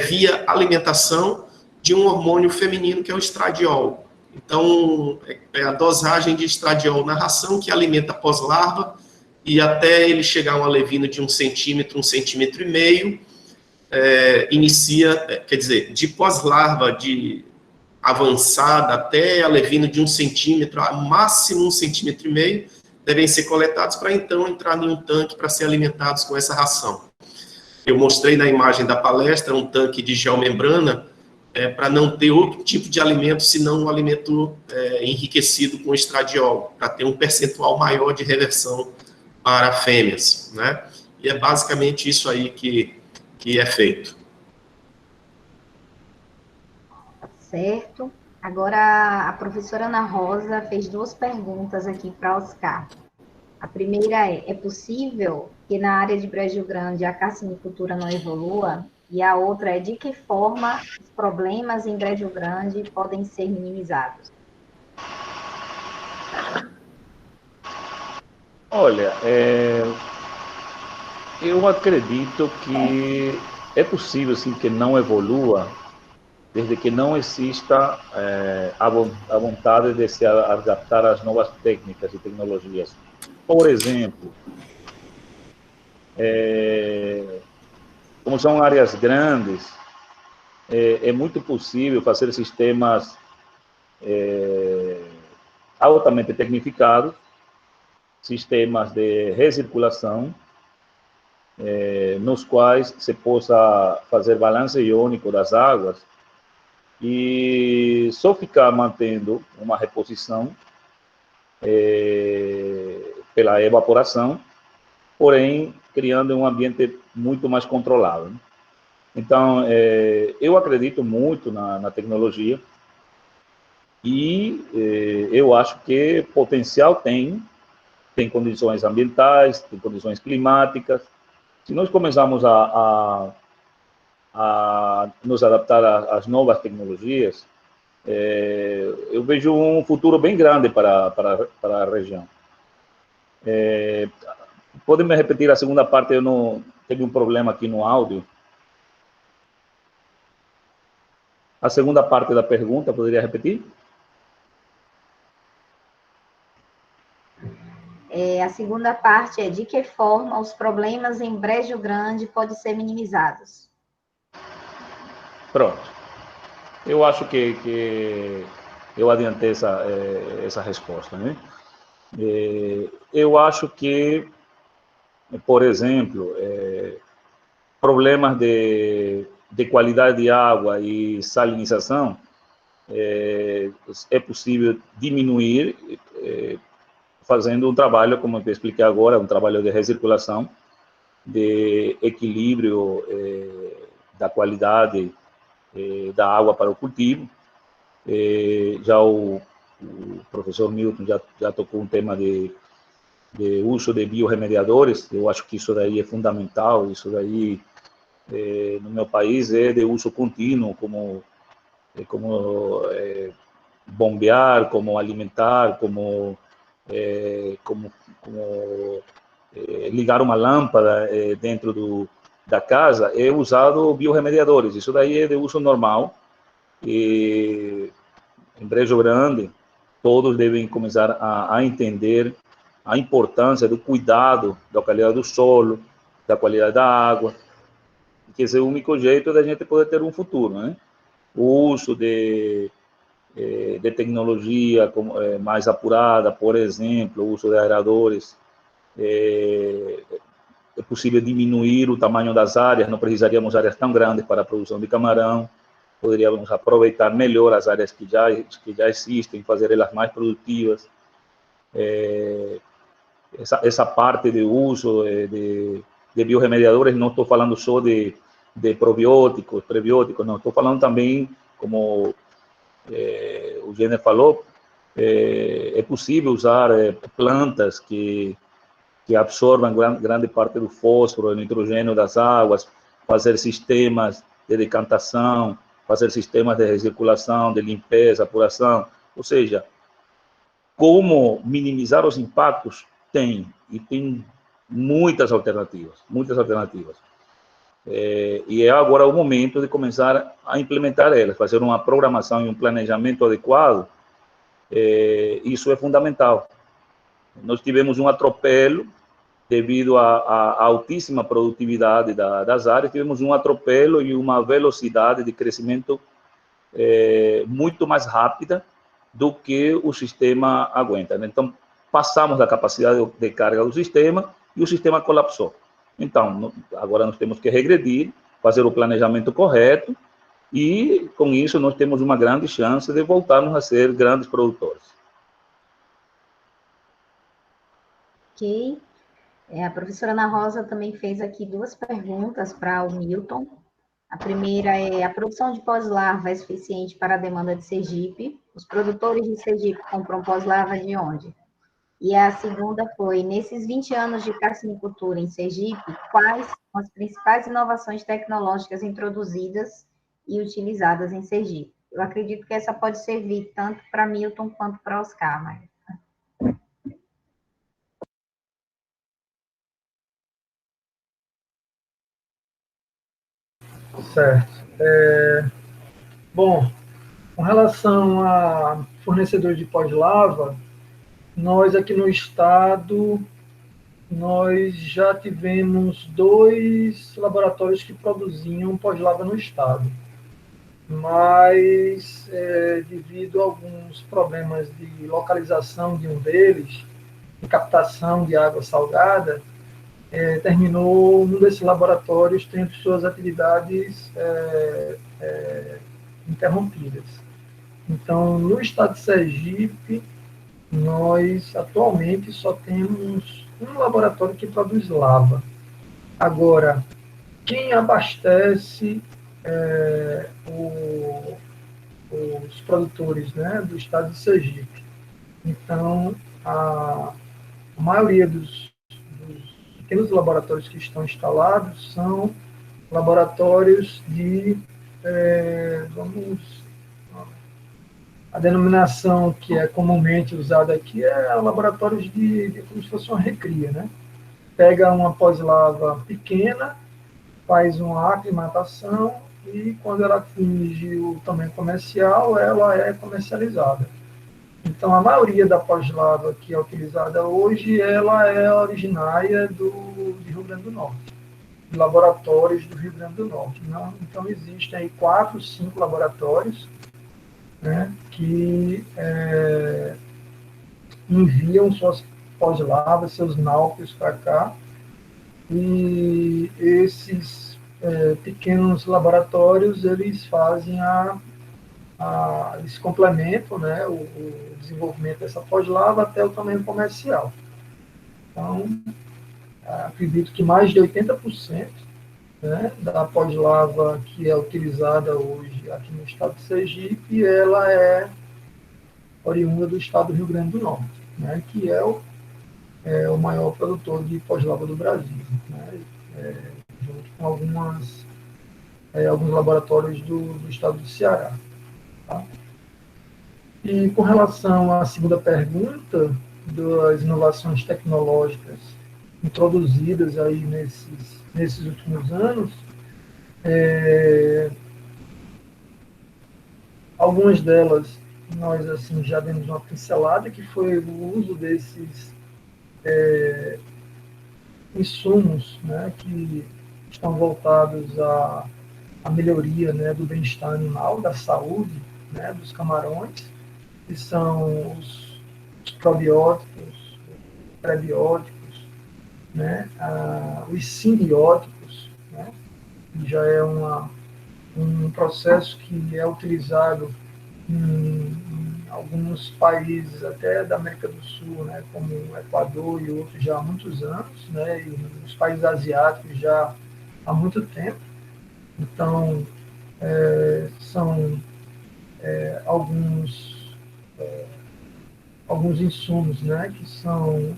via alimentação, de um hormônio feminino, que é o estradiol. Então, é a dosagem de estradiol na ração que alimenta pós-larva, e até ele chegar a uma levina de 1 centímetro, 1,5 centímetros, quer dizer, de pós-larva de avançada até a levina de 1 centímetro, a máximo 1,5 centímetros, devem ser coletados para então entrar em um tanque para ser alimentados com essa ração. Eu mostrei na imagem da palestra um tanque de geomembrana para não ter outro tipo de alimento, senão um alimento enriquecido com estradiol, para ter um percentual maior de reversão para fêmeas, né? E é basicamente isso aí que é feito. Certo. Agora, a professora Ana Rosa fez 2 perguntas aqui para Oscar. A primeira é possível que na área de Brejo Grande a carcinicultura não evolua? E a outra é, de que forma os problemas em Brejo Grande podem ser minimizados? Olha, eu acredito que é possível, sim, que não evolua, desde que não exista a vontade de se adaptar às novas técnicas e tecnologias. Por exemplo, como são áreas grandes, é muito possível fazer sistemas altamente tecnificados, sistemas de recirculação, nos quais se possa fazer balanço iônico das águas e só ficar mantendo uma reposição pela evaporação, porém criando um ambiente muito mais controlado. Então, eu acredito muito na tecnologia e eu acho que potencial tem condições ambientais, tem condições climáticas. Se nós começarmos a nos adaptar às novas tecnologias, eu vejo um futuro bem grande para a região. Pode me repetir a segunda parte? Eu não teve um problema aqui no áudio. A segunda parte da pergunta, poderia repetir? A segunda parte é: de que forma os problemas em Brejo Grande podem ser minimizados? Pronto. Eu acho que eu adiantei essa resposta, né? Eu acho que, por exemplo, problemas de qualidade de água e salinização é possível diminuir fazendo um trabalho, como eu expliquei agora, um trabalho de recirculação, de equilíbrio da qualidade da água para o cultivo. Já o professor Milton já tocou um tema de uso de biorremediadores. Eu acho que isso daí é fundamental. Isso daí, no meu país, é de uso contínuo, como bombear, como alimentar, como ligar uma lâmpada dentro da casa, é usado biorremediadores. Isso daí é de uso normal. E em Brejo Grande, todos devem começar a entender a importância do cuidado da qualidade do solo, da qualidade da água, que esse é o único jeito da gente poder ter um futuro, né? O uso de tecnologia mais apurada, por exemplo, o uso de aeradores, é possível diminuir o tamanho das áreas, não precisaríamos áreas tão grandes para a produção de camarão, poderíamos aproveitar melhor as áreas que já existem, fazer elas mais produtivas. Essa parte de uso de biorremediadores, não estou falando só de probióticos, prebióticos, não, estou falando também, como o Jenner falou, é possível usar plantas que absorvam grande parte do fósforo, do nitrogênio das águas, fazer sistemas de decantação, fazer sistemas de recirculação, de limpeza, apuração. Ou seja, como minimizar os impactos? E tem muitas alternativas, muitas alternativas. E é agora o momento de começar a implementar elas, fazer uma programação e um planejamento adequado. Isso é fundamental. Nós tivemos um atropelo devido à altíssima produtividade das áreas, tivemos um atropelo e uma velocidade de crescimento muito mais rápida do que o sistema aguenta. Então, passamos da capacidade de carga do sistema e o sistema colapsou. Então, agora nós temos que regredir, fazer o planejamento correto e, com isso, nós temos uma grande chance de voltarmos a ser grandes produtores. Ok. A professora Ana Rosa também fez aqui duas perguntas para o Milton. A primeira é: a produção de pós-larva é suficiente para a demanda de Sergipe? Os produtores de Sergipe compram pós-larva de onde? E a segunda foi: nesses 20 anos de carcinicultura em Sergipe, quais são as principais inovações tecnológicas introduzidas e utilizadas em Sergipe? Eu acredito que essa pode servir tanto para Milton quanto para Oscar, mas... Certo. Bom, com relação a fornecedores de pós-lava, nós aqui no estado, nós já tivemos 2 laboratórios que produziam pós-lava no estado, mas devido a alguns problemas de localização de um deles, de captação de água salgada, terminou um desses laboratórios tendo suas atividades interrompidas. Então, no estado de Sergipe, nós atualmente só temos um laboratório que produz lava. Agora, quem abastece os produtores, né, do estado de Sergipe? Então, a maioria dos pequenos laboratórios que estão instalados são laboratórios de, a denominação que é comumente usada aqui é laboratórios de como se fosse uma recria, né? Pega uma pós-lava pequena, faz uma aclimatação e quando ela atinge o tamanho comercial, ela é comercializada. Então, a maioria da pós-lava que é utilizada hoje, ela é originária de Rio Grande do Norte, de laboratórios do Rio Grande do Norte. Não? Então, existem aí 4, 5 laboratórios, né, que enviam suas pós-lavas, seus náuticos para cá, e esses pequenos laboratórios, eles fazem eles complementam, né, o desenvolvimento dessa pós-lava até o tamanho comercial. Então, acredito que mais de 80%, né, da pós-lava que é utilizada hoje aqui no estado de Sergipe, ela é oriunda do estado do Rio Grande do Norte, né, que é o maior produtor de pós-lava do Brasil, né, junto com alguns laboratórios do estado do Ceará. Tá? E com relação à segunda pergunta, das inovações tecnológicas introduzidas aí nesses últimos anos, algumas delas nós assim já demos uma pincelada, que foi o uso desses insumos, né, que estão voltados à melhoria, né, do bem-estar animal, da saúde, né, dos camarões, que são os probióticos, os prebióticos, né, os simbióticos, né, que já é um processo que é utilizado em alguns países até da América do Sul, né, como o Equador e outros já há muitos anos, né, e nos países asiáticos já há muito tempo. Então, são alguns insumos, né, que são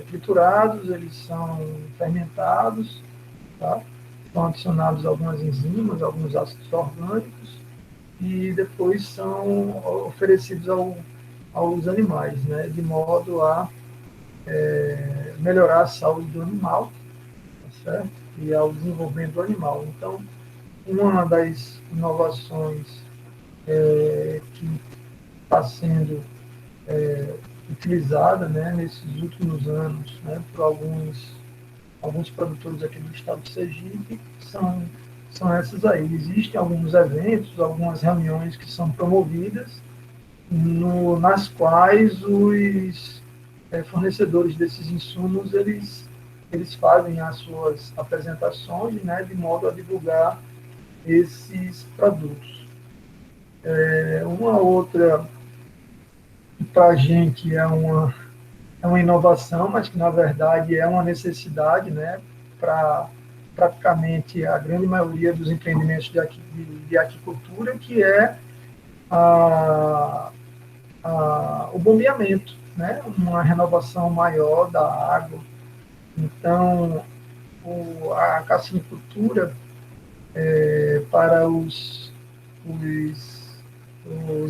triturados, eles são fermentados, tá? São adicionados algumas enzimas, alguns ácidos orgânicos, e depois são oferecidos aos animais, né, de modo a melhorar a saúde do animal, tá certo? E ao desenvolvimento do animal. Então, uma das inovações que está sendo utilizada, né, nesses últimos anos, né, por alguns produtores aqui do estado de Sergipe, são essas aí. Existem alguns eventos, algumas reuniões que são promovidas, nas quais os fornecedores desses insumos, eles fazem as suas apresentações, né, de modo a divulgar esses produtos. Uma outra, para a gente, é uma inovação, mas que, na verdade, é uma necessidade, né, para praticamente a grande maioria dos empreendimentos de aquicultura, que é o bombeamento, né, uma renovação maior da água. Então, a cassinicultura, para os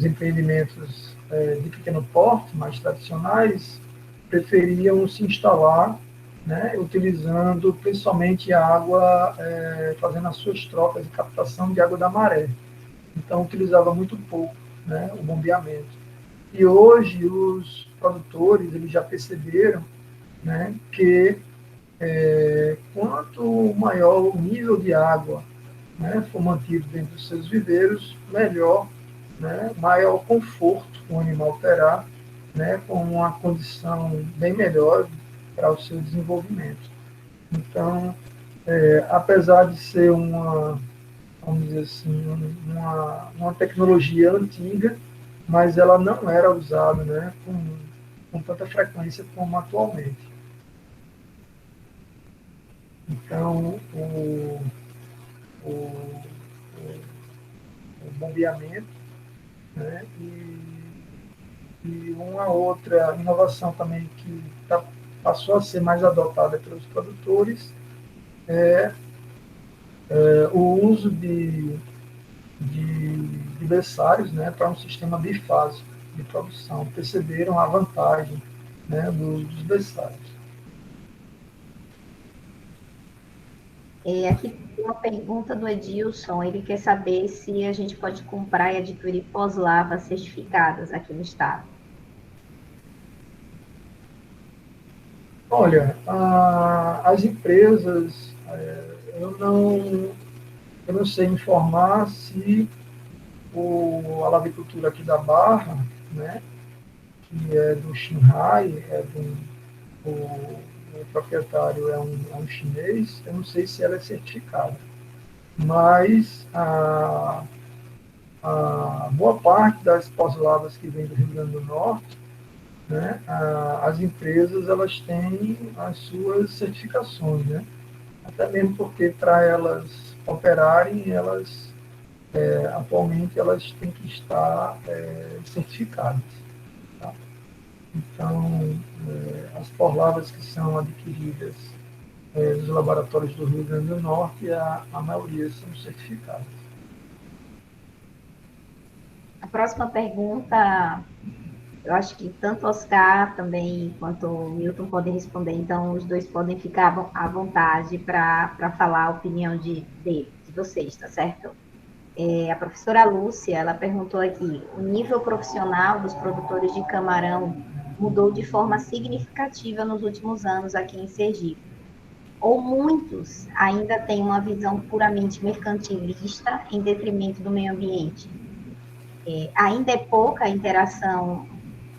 empreendimentos de pequeno porte, mais tradicionais, preferiam se instalar né, utilizando principalmente a água, fazendo as suas trocas de captação de água da maré. Então, utilizava muito pouco, né, o bombeamento. E hoje os produtores eles já perceberam, né, que quanto maior o nível de água, né, for mantido dentro dos seus viveiros, melhor, né, maior conforto o animal terá, né, com uma condição bem melhor para o seu desenvolvimento. Então, apesar de ser vamos dizer assim, uma tecnologia antiga, mas ela não era usada, né, com tanta frequência como atualmente. Então, o bombeamento, né, e uma outra inovação também que passou a ser mais adotada pelos produtores é o uso de berçários, né, para um sistema bifásico de produção. Perceberam a vantagem, né, dos berçários. Aqui tem uma pergunta do Edilson, ele quer saber se a gente pode comprar e adquirir pós-lavas certificadas aqui no estado. Olha, as empresas, eu não sei informar se a lavicultura aqui da Barra, né, que é do Xinhai, o proprietário é um chinês, eu não sei se ela é certificada, mas a boa parte das pós-lavas que vem do Rio Grande do Norte, né, as empresas elas têm as suas certificações, né? Até mesmo porque para elas operarem, atualmente elas têm que estar certificadas. Tá? Então, as pós-lavas que são adquiridas dos laboratórios do Rio Grande do Norte, a maioria são certificadas. A próxima pergunta, eu acho que tanto o Oscar também quanto o Milton podem responder, então os dois podem ficar à vontade para falar a opinião de vocês, tá certo? A professora Lúcia, ela perguntou aqui, o nível profissional dos produtores de camarão mudou de forma significativa nos últimos anos aqui em Sergipe. Ou muitos ainda têm uma visão puramente mercantilista em detrimento do meio ambiente. Ainda é pouca a interação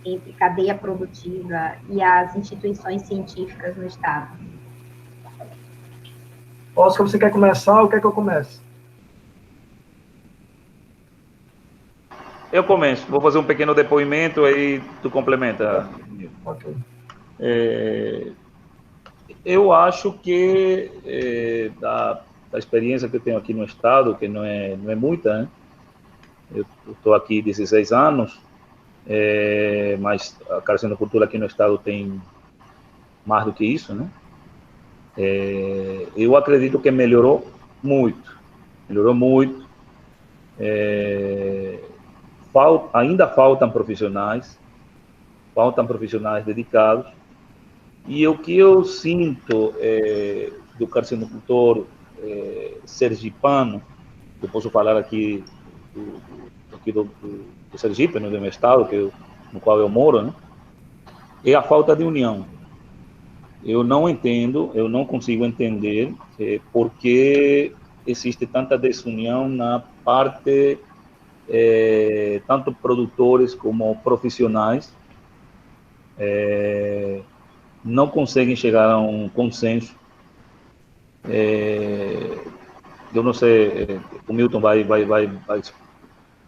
entre cadeia produtiva e as instituições científicas no estado. Oscar, você quer começar ou quer que eu comece? Eu começo. Vou fazer um pequeno depoimento, aí tu complementa. Ok. Eu acho que da experiência que eu tenho aqui no estado, que não é muita, né? Eu estou aqui 16 anos, mas a carcinocultura aqui no estado tem mais do que isso, né? Eu acredito que melhorou muito. Ainda faltam profissionais dedicados, e o que eu sinto do carcinocultor sergipano, eu posso falar aqui do Sergipe, no meu estado, no qual eu moro, né, é a falta de união. Eu não consigo entender por que existe tanta desunião na parte, tanto produtores como profissionais, não conseguem chegar a um consenso. Eu não sei, o Milton vai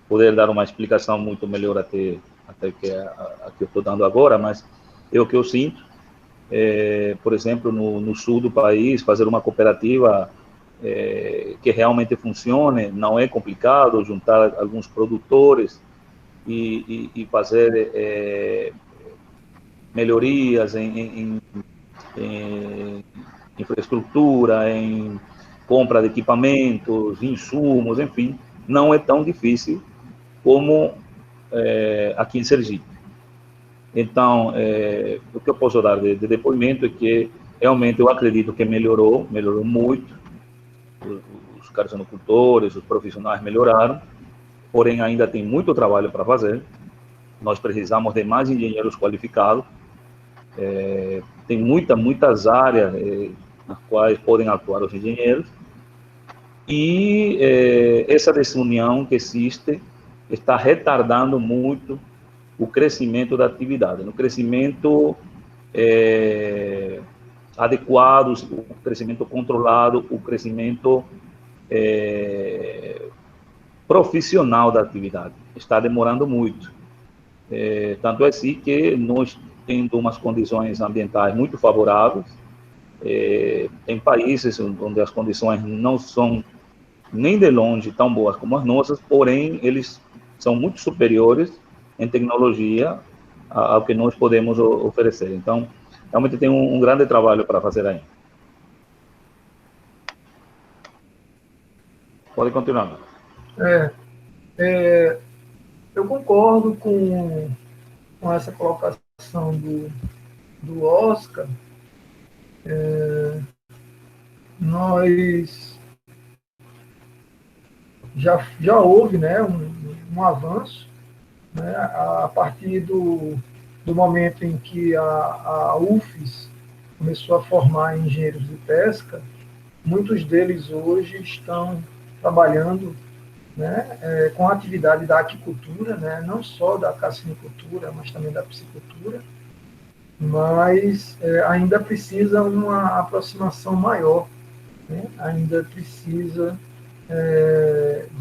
poder dar uma explicação muito melhor até que a que eu estou dando agora, mas é o que eu sinto. Por exemplo, no sul do país, fazer uma cooperativa que realmente funcione não é complicado, juntar alguns produtores e fazer melhorias em infraestrutura, em compra de equipamentos, insumos, enfim, não é tão difícil como aqui em Sergipe. Então, o que eu posso dar de depoimento é que realmente eu acredito que melhorou muito. Os carcinocultores, os profissionais melhoraram, porém ainda tem muito trabalho para fazer. Nós precisamos de mais engenheiros qualificados. Tem muitas áreas nas quais podem atuar os engenheiros. E essa desunião que existe está retardando muito o crescimento da atividade, no crescimento adequado, o crescimento controlado, o crescimento profissional da atividade. Está demorando muito. Tanto é assim que nós tendo umas condições ambientais muito favoráveis, tem países onde as condições não são nem de longe tão boas como as nossas, porém eles são muito superiores em tecnologia ao que nós podemos oferecer. Então, realmente tem um grande trabalho para fazer ainda. Pode continuar. Eu concordo com essa colocação do Oscar. Nós já houve, né, um avanço, né, a partir do momento em que a UFES começou a formar engenheiros de pesca. Muitos deles hoje estão trabalhando, né, com a atividade da aquicultura, né, não só da carcinocultura, mas também da piscicultura, mas ainda precisa uma aproximação maior, né, ainda precisa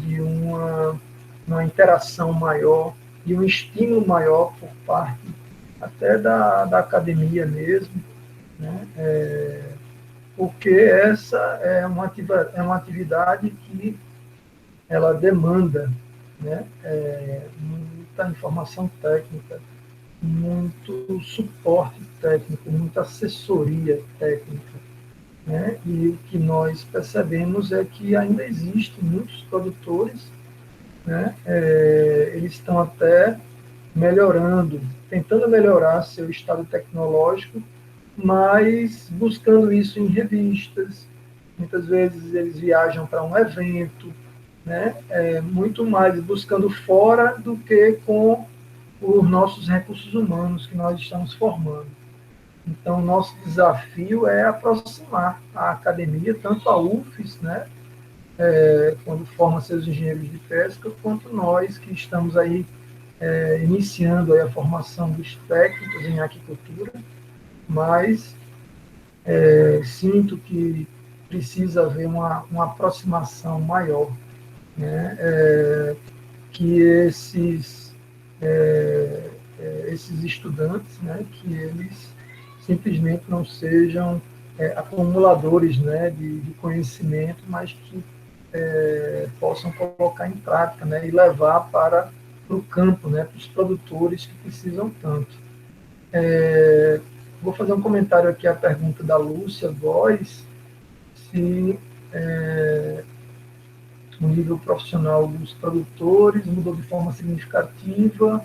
de uma interação maior e um estímulo maior por parte até da academia mesmo, né, porque essa é uma atividade que ela demanda, né, muita informação técnica, muito suporte técnico, muita assessoria técnica, né? E o que nós percebemos é que ainda existem muitos produtores, né, eles estão até melhorando, tentando melhorar seu estado tecnológico, mas buscando isso em revistas. Muitas vezes eles viajam para um evento, né, muito mais buscando fora do que com os nossos recursos humanos que nós estamos formando. Então, nosso desafio é aproximar a academia, tanto a UFES, né, quando forma seus engenheiros de pesca, quanto nós que estamos aí iniciando aí a formação dos técnicos em aquicultura, mas sinto que precisa haver uma aproximação maior, né, que esses estudantes, né, que eles simplesmente não sejam acumuladores, né, de conhecimento, mas que possam colocar em prática, né, e levar para o campo, né, para os produtores que precisam tanto. Vou fazer um comentário aqui à pergunta da Lúcia Góes, se o nível profissional dos produtores mudou de forma significativa,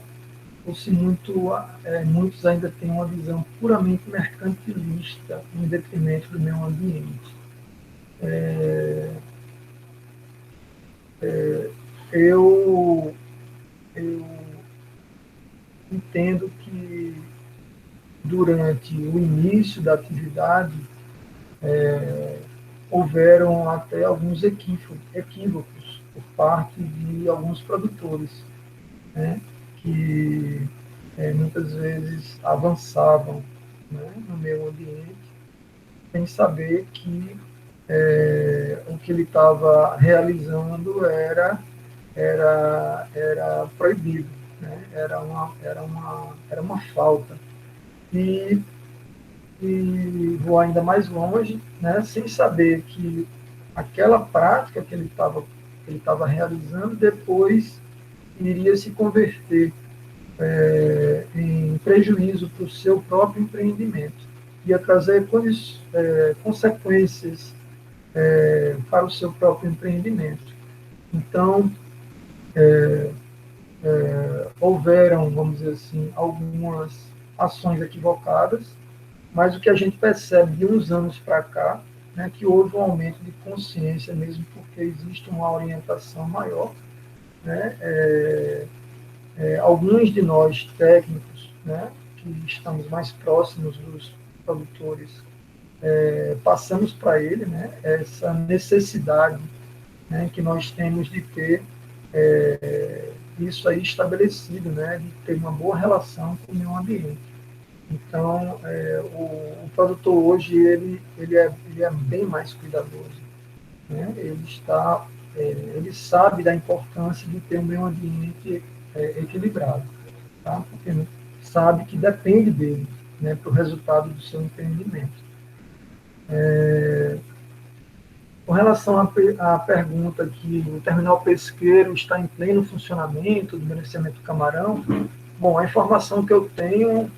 ou se muitos ainda têm uma visão puramente mercantilista, em detrimento do meio ambiente. Eu entendo que durante o início da atividade houveram até alguns equívocos por parte de alguns produtores, né, que muitas vezes avançavam, né, no meio ambiente, sem saber que o que ele estava realizando era proibido, né, era uma falta. E vou ainda mais longe, né, sem saber que aquela prática que ele estava realizando depois iria se converter em prejuízo para o seu próprio empreendimento, ia trazer consequências para o seu próprio empreendimento. Então, houveram, vamos dizer assim, algumas ações equivocadas, mas o que a gente percebe de uns anos para cá, né, que houve um aumento de consciência mesmo, porque existe uma orientação maior, né, alguns de nós técnicos, né, que estamos mais próximos dos produtores, passamos para ele, né, essa necessidade, né, que nós temos de ter isso aí estabelecido, né, de ter uma boa relação com o meio ambiente. Então, o produtor hoje ele é bem mais cuidadoso, né? Ele sabe da importância de ter um meio ambiente equilibrado, tá? Porque sabe que depende dele, né, para o resultado do seu empreendimento. Com relação à pergunta que o terminal pesqueiro está em pleno funcionamento do beneficiamento do camarão, bom, a informação que eu tenho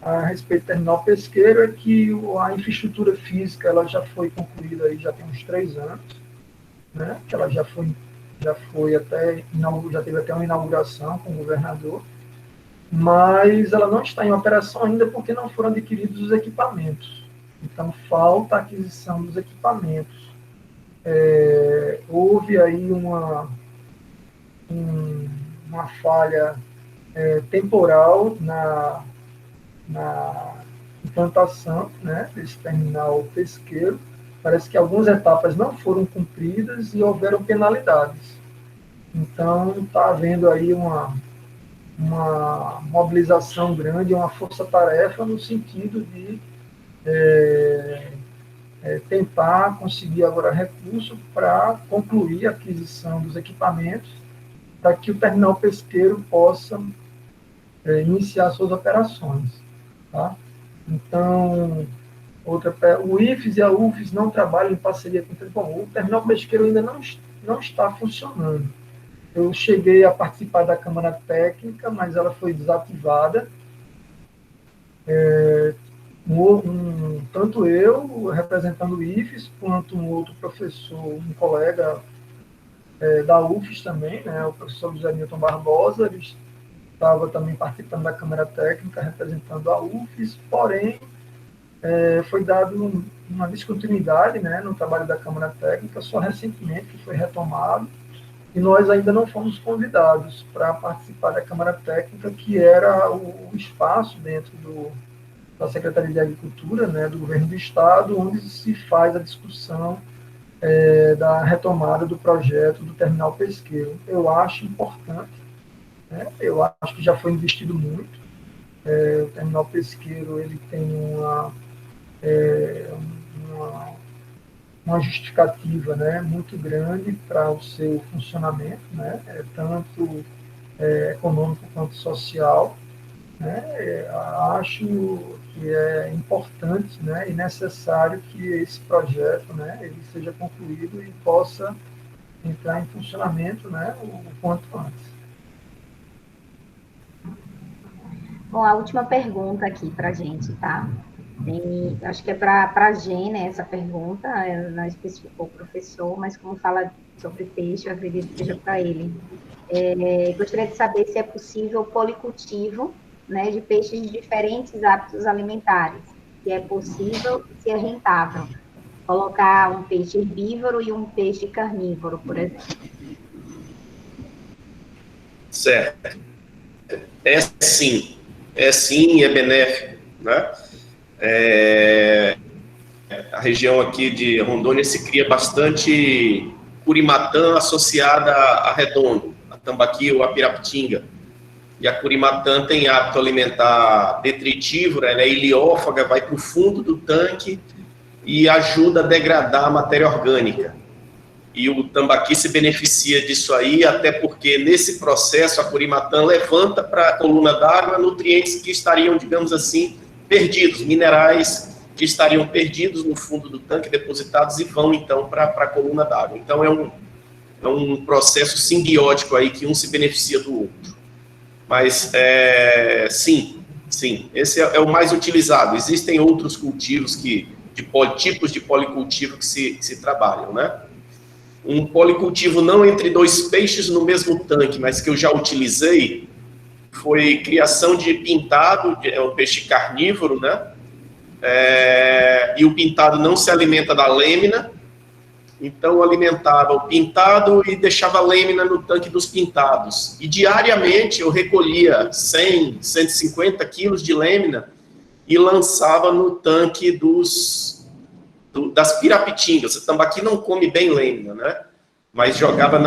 a respeito do terminal pesqueiro é que a infraestrutura física ela já foi concluída aí já tem uns 3 anos, né? Que ela já foi até já teve até uma inauguração com o governador, mas ela não está em operação ainda porque não foram adquiridos os equipamentos. Então falta a aquisição dos equipamentos. Houve aí uma falha temporal na implantação, né, desse terminal pesqueiro. Parece que algumas etapas não foram cumpridas e houveram penalidades. Então, está havendo aí uma mobilização grande, uma força-tarefa no sentido de tentar conseguir agora recurso para concluir a aquisição dos equipamentos para que o terminal pesqueiro possa iniciar suas operações. Tá? Então, o IFES e a UFES não trabalham em parceria com o terminal. Bom, o terminal pesqueiro ainda não está funcionando. Eu cheguei a participar da Câmara Técnica, mas ela foi desativada. Tanto eu, representando o IFES, quanto um outro professor, um colega da UFES também, né, o professor José Nilton Barbosa, ele estava também participando da Câmara Técnica, representando a UFES, porém, foi dado uma descontinuidade, né, no trabalho da Câmara Técnica, só recentemente que foi retomado, e nós ainda não fomos convidados para participar da Câmara Técnica, que era o espaço dentro da Secretaria de Agricultura, né, do Governo do Estado, onde se faz a discussão da retomada do projeto do terminal pesqueiro. Eu acho importante, né, eu acho que já foi investido muito. O terminal pesqueiro ele tem uma justificativa, né, muito grande para o seu funcionamento, né, tanto econômico quanto social. Né, acho que é importante, né, e necessário que esse projeto, né, ele seja concluído e possa entrar em funcionamento, né, o quanto antes. Bom, a última pergunta aqui para a gente, tá? Acho que é para a Gê, né, essa pergunta, não especificou o professor, mas como fala sobre peixe, eu acredito que seja para ele. Gostaria de saber se é possível policultivo, né, de peixes de diferentes hábitos alimentares, se é possível e se é rentável. Colocar um peixe herbívoro e um peixe carnívoro, por exemplo. Certo. Sim, é benéfico, né? A região aqui de Rondônia se cria bastante curimatã associada a redondo, a tambaqui ou a pirapitinga. E a curimatã tem hábito alimentar detritívoro, ela é iliófaga, vai para o fundo do tanque e ajuda a degradar a matéria orgânica. E o tambaqui se beneficia disso aí, até porque nesse processo a curimatã levanta para a coluna d'água nutrientes que estariam, digamos assim, perdidos, minerais que estariam perdidos no fundo do tanque, depositados e vão então para a coluna d'água. Então é um processo simbiótico aí que um se beneficia do outro. Mas sim, esse é o mais utilizado. Existem outros cultivos tipos de policultivo que se trabalham, né? Um policultivo não entre 2 peixes no mesmo tanque, mas que eu já utilizei, foi criação de pintado, é um peixe carnívoro, né? e o pintado não se alimenta da lâmina, então eu alimentava o pintado e deixava a lâmina no tanque dos pintados. E diariamente eu recolhia 100, 150 quilos de lâmina e lançava no tanque das pirapitingas. O tambaqui não come bem lâmina, né? Mas jogava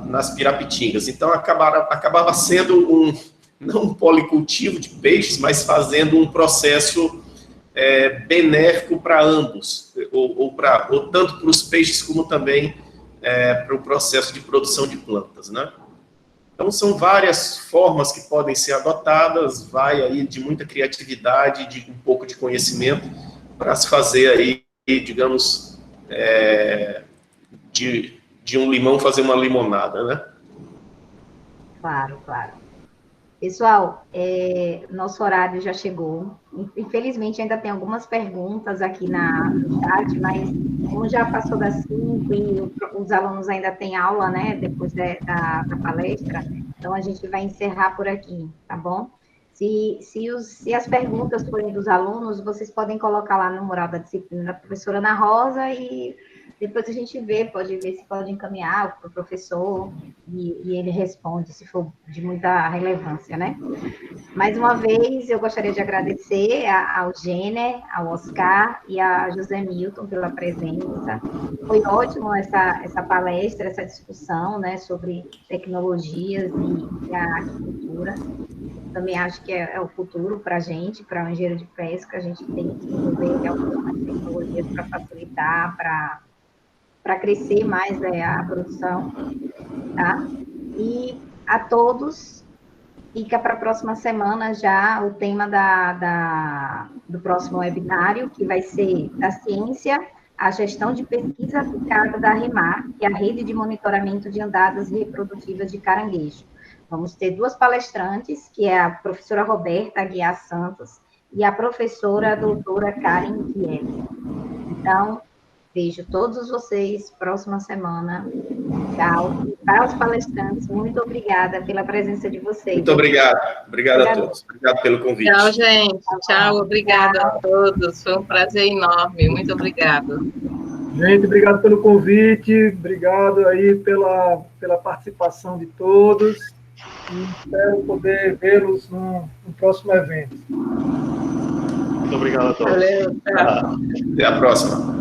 nas pirapitingas. Então acabava sendo não um policultivo de peixes, mas fazendo um processo benéfico para ambos, ou tanto para os peixes como também para o processo de produção de plantas, né? Então são várias formas que podem ser adotadas, vai aí de muita criatividade, de um pouco de conhecimento para se fazer aí, digamos, de um limão fazer uma limonada, né? Claro, claro. Pessoal, nosso horário já chegou. Infelizmente, ainda tem algumas perguntas aqui no chat, mas como já passou das 5 e os alunos ainda têm aula, né, depois da palestra, então a gente vai encerrar por aqui, tá bom? Se as perguntas forem dos alunos, vocês podem colocar lá no mural da disciplina da professora Ana Rosa e depois a gente pode ver se pode encaminhar para o professor e ele responde, se for de muita relevância, né? Mais uma vez, eu gostaria de agradecer ao Jenner, ao Oscar e a José Milton pela presença. Foi ótimo essa palestra, essa discussão, né, sobre tecnologias e a agricultura. Também acho que é o futuro para a gente, para o engenheiro de pesca, a gente tem que desenvolver algumas tecnologias para facilitar, para crescer mais a produção, tá? E a todos, fica para a próxima semana já o tema do próximo webinário, que vai ser da ciência, a gestão de pesquisa aplicada da REMAR e a rede de monitoramento de andadas reprodutivas de caranguejo. Vamos ter 2 palestrantes, que é a professora Roberta Aguiar Santos e a professora doutora Karen Kiel. Então, vejo todos vocês próxima semana. Tchau. Para os palestrantes, muito obrigada pela presença de vocês. Muito obrigado. Obrigado a todos. Obrigado pelo convite. Tchau, gente. Tchau. Obrigado a todos. Foi um prazer enorme. Muito obrigado. Gente, obrigado pelo convite. Obrigado aí pela participação de todos. E espero poder vê-los no próximo evento. Muito obrigado a todos. Valeu. Tchau. Até a próxima.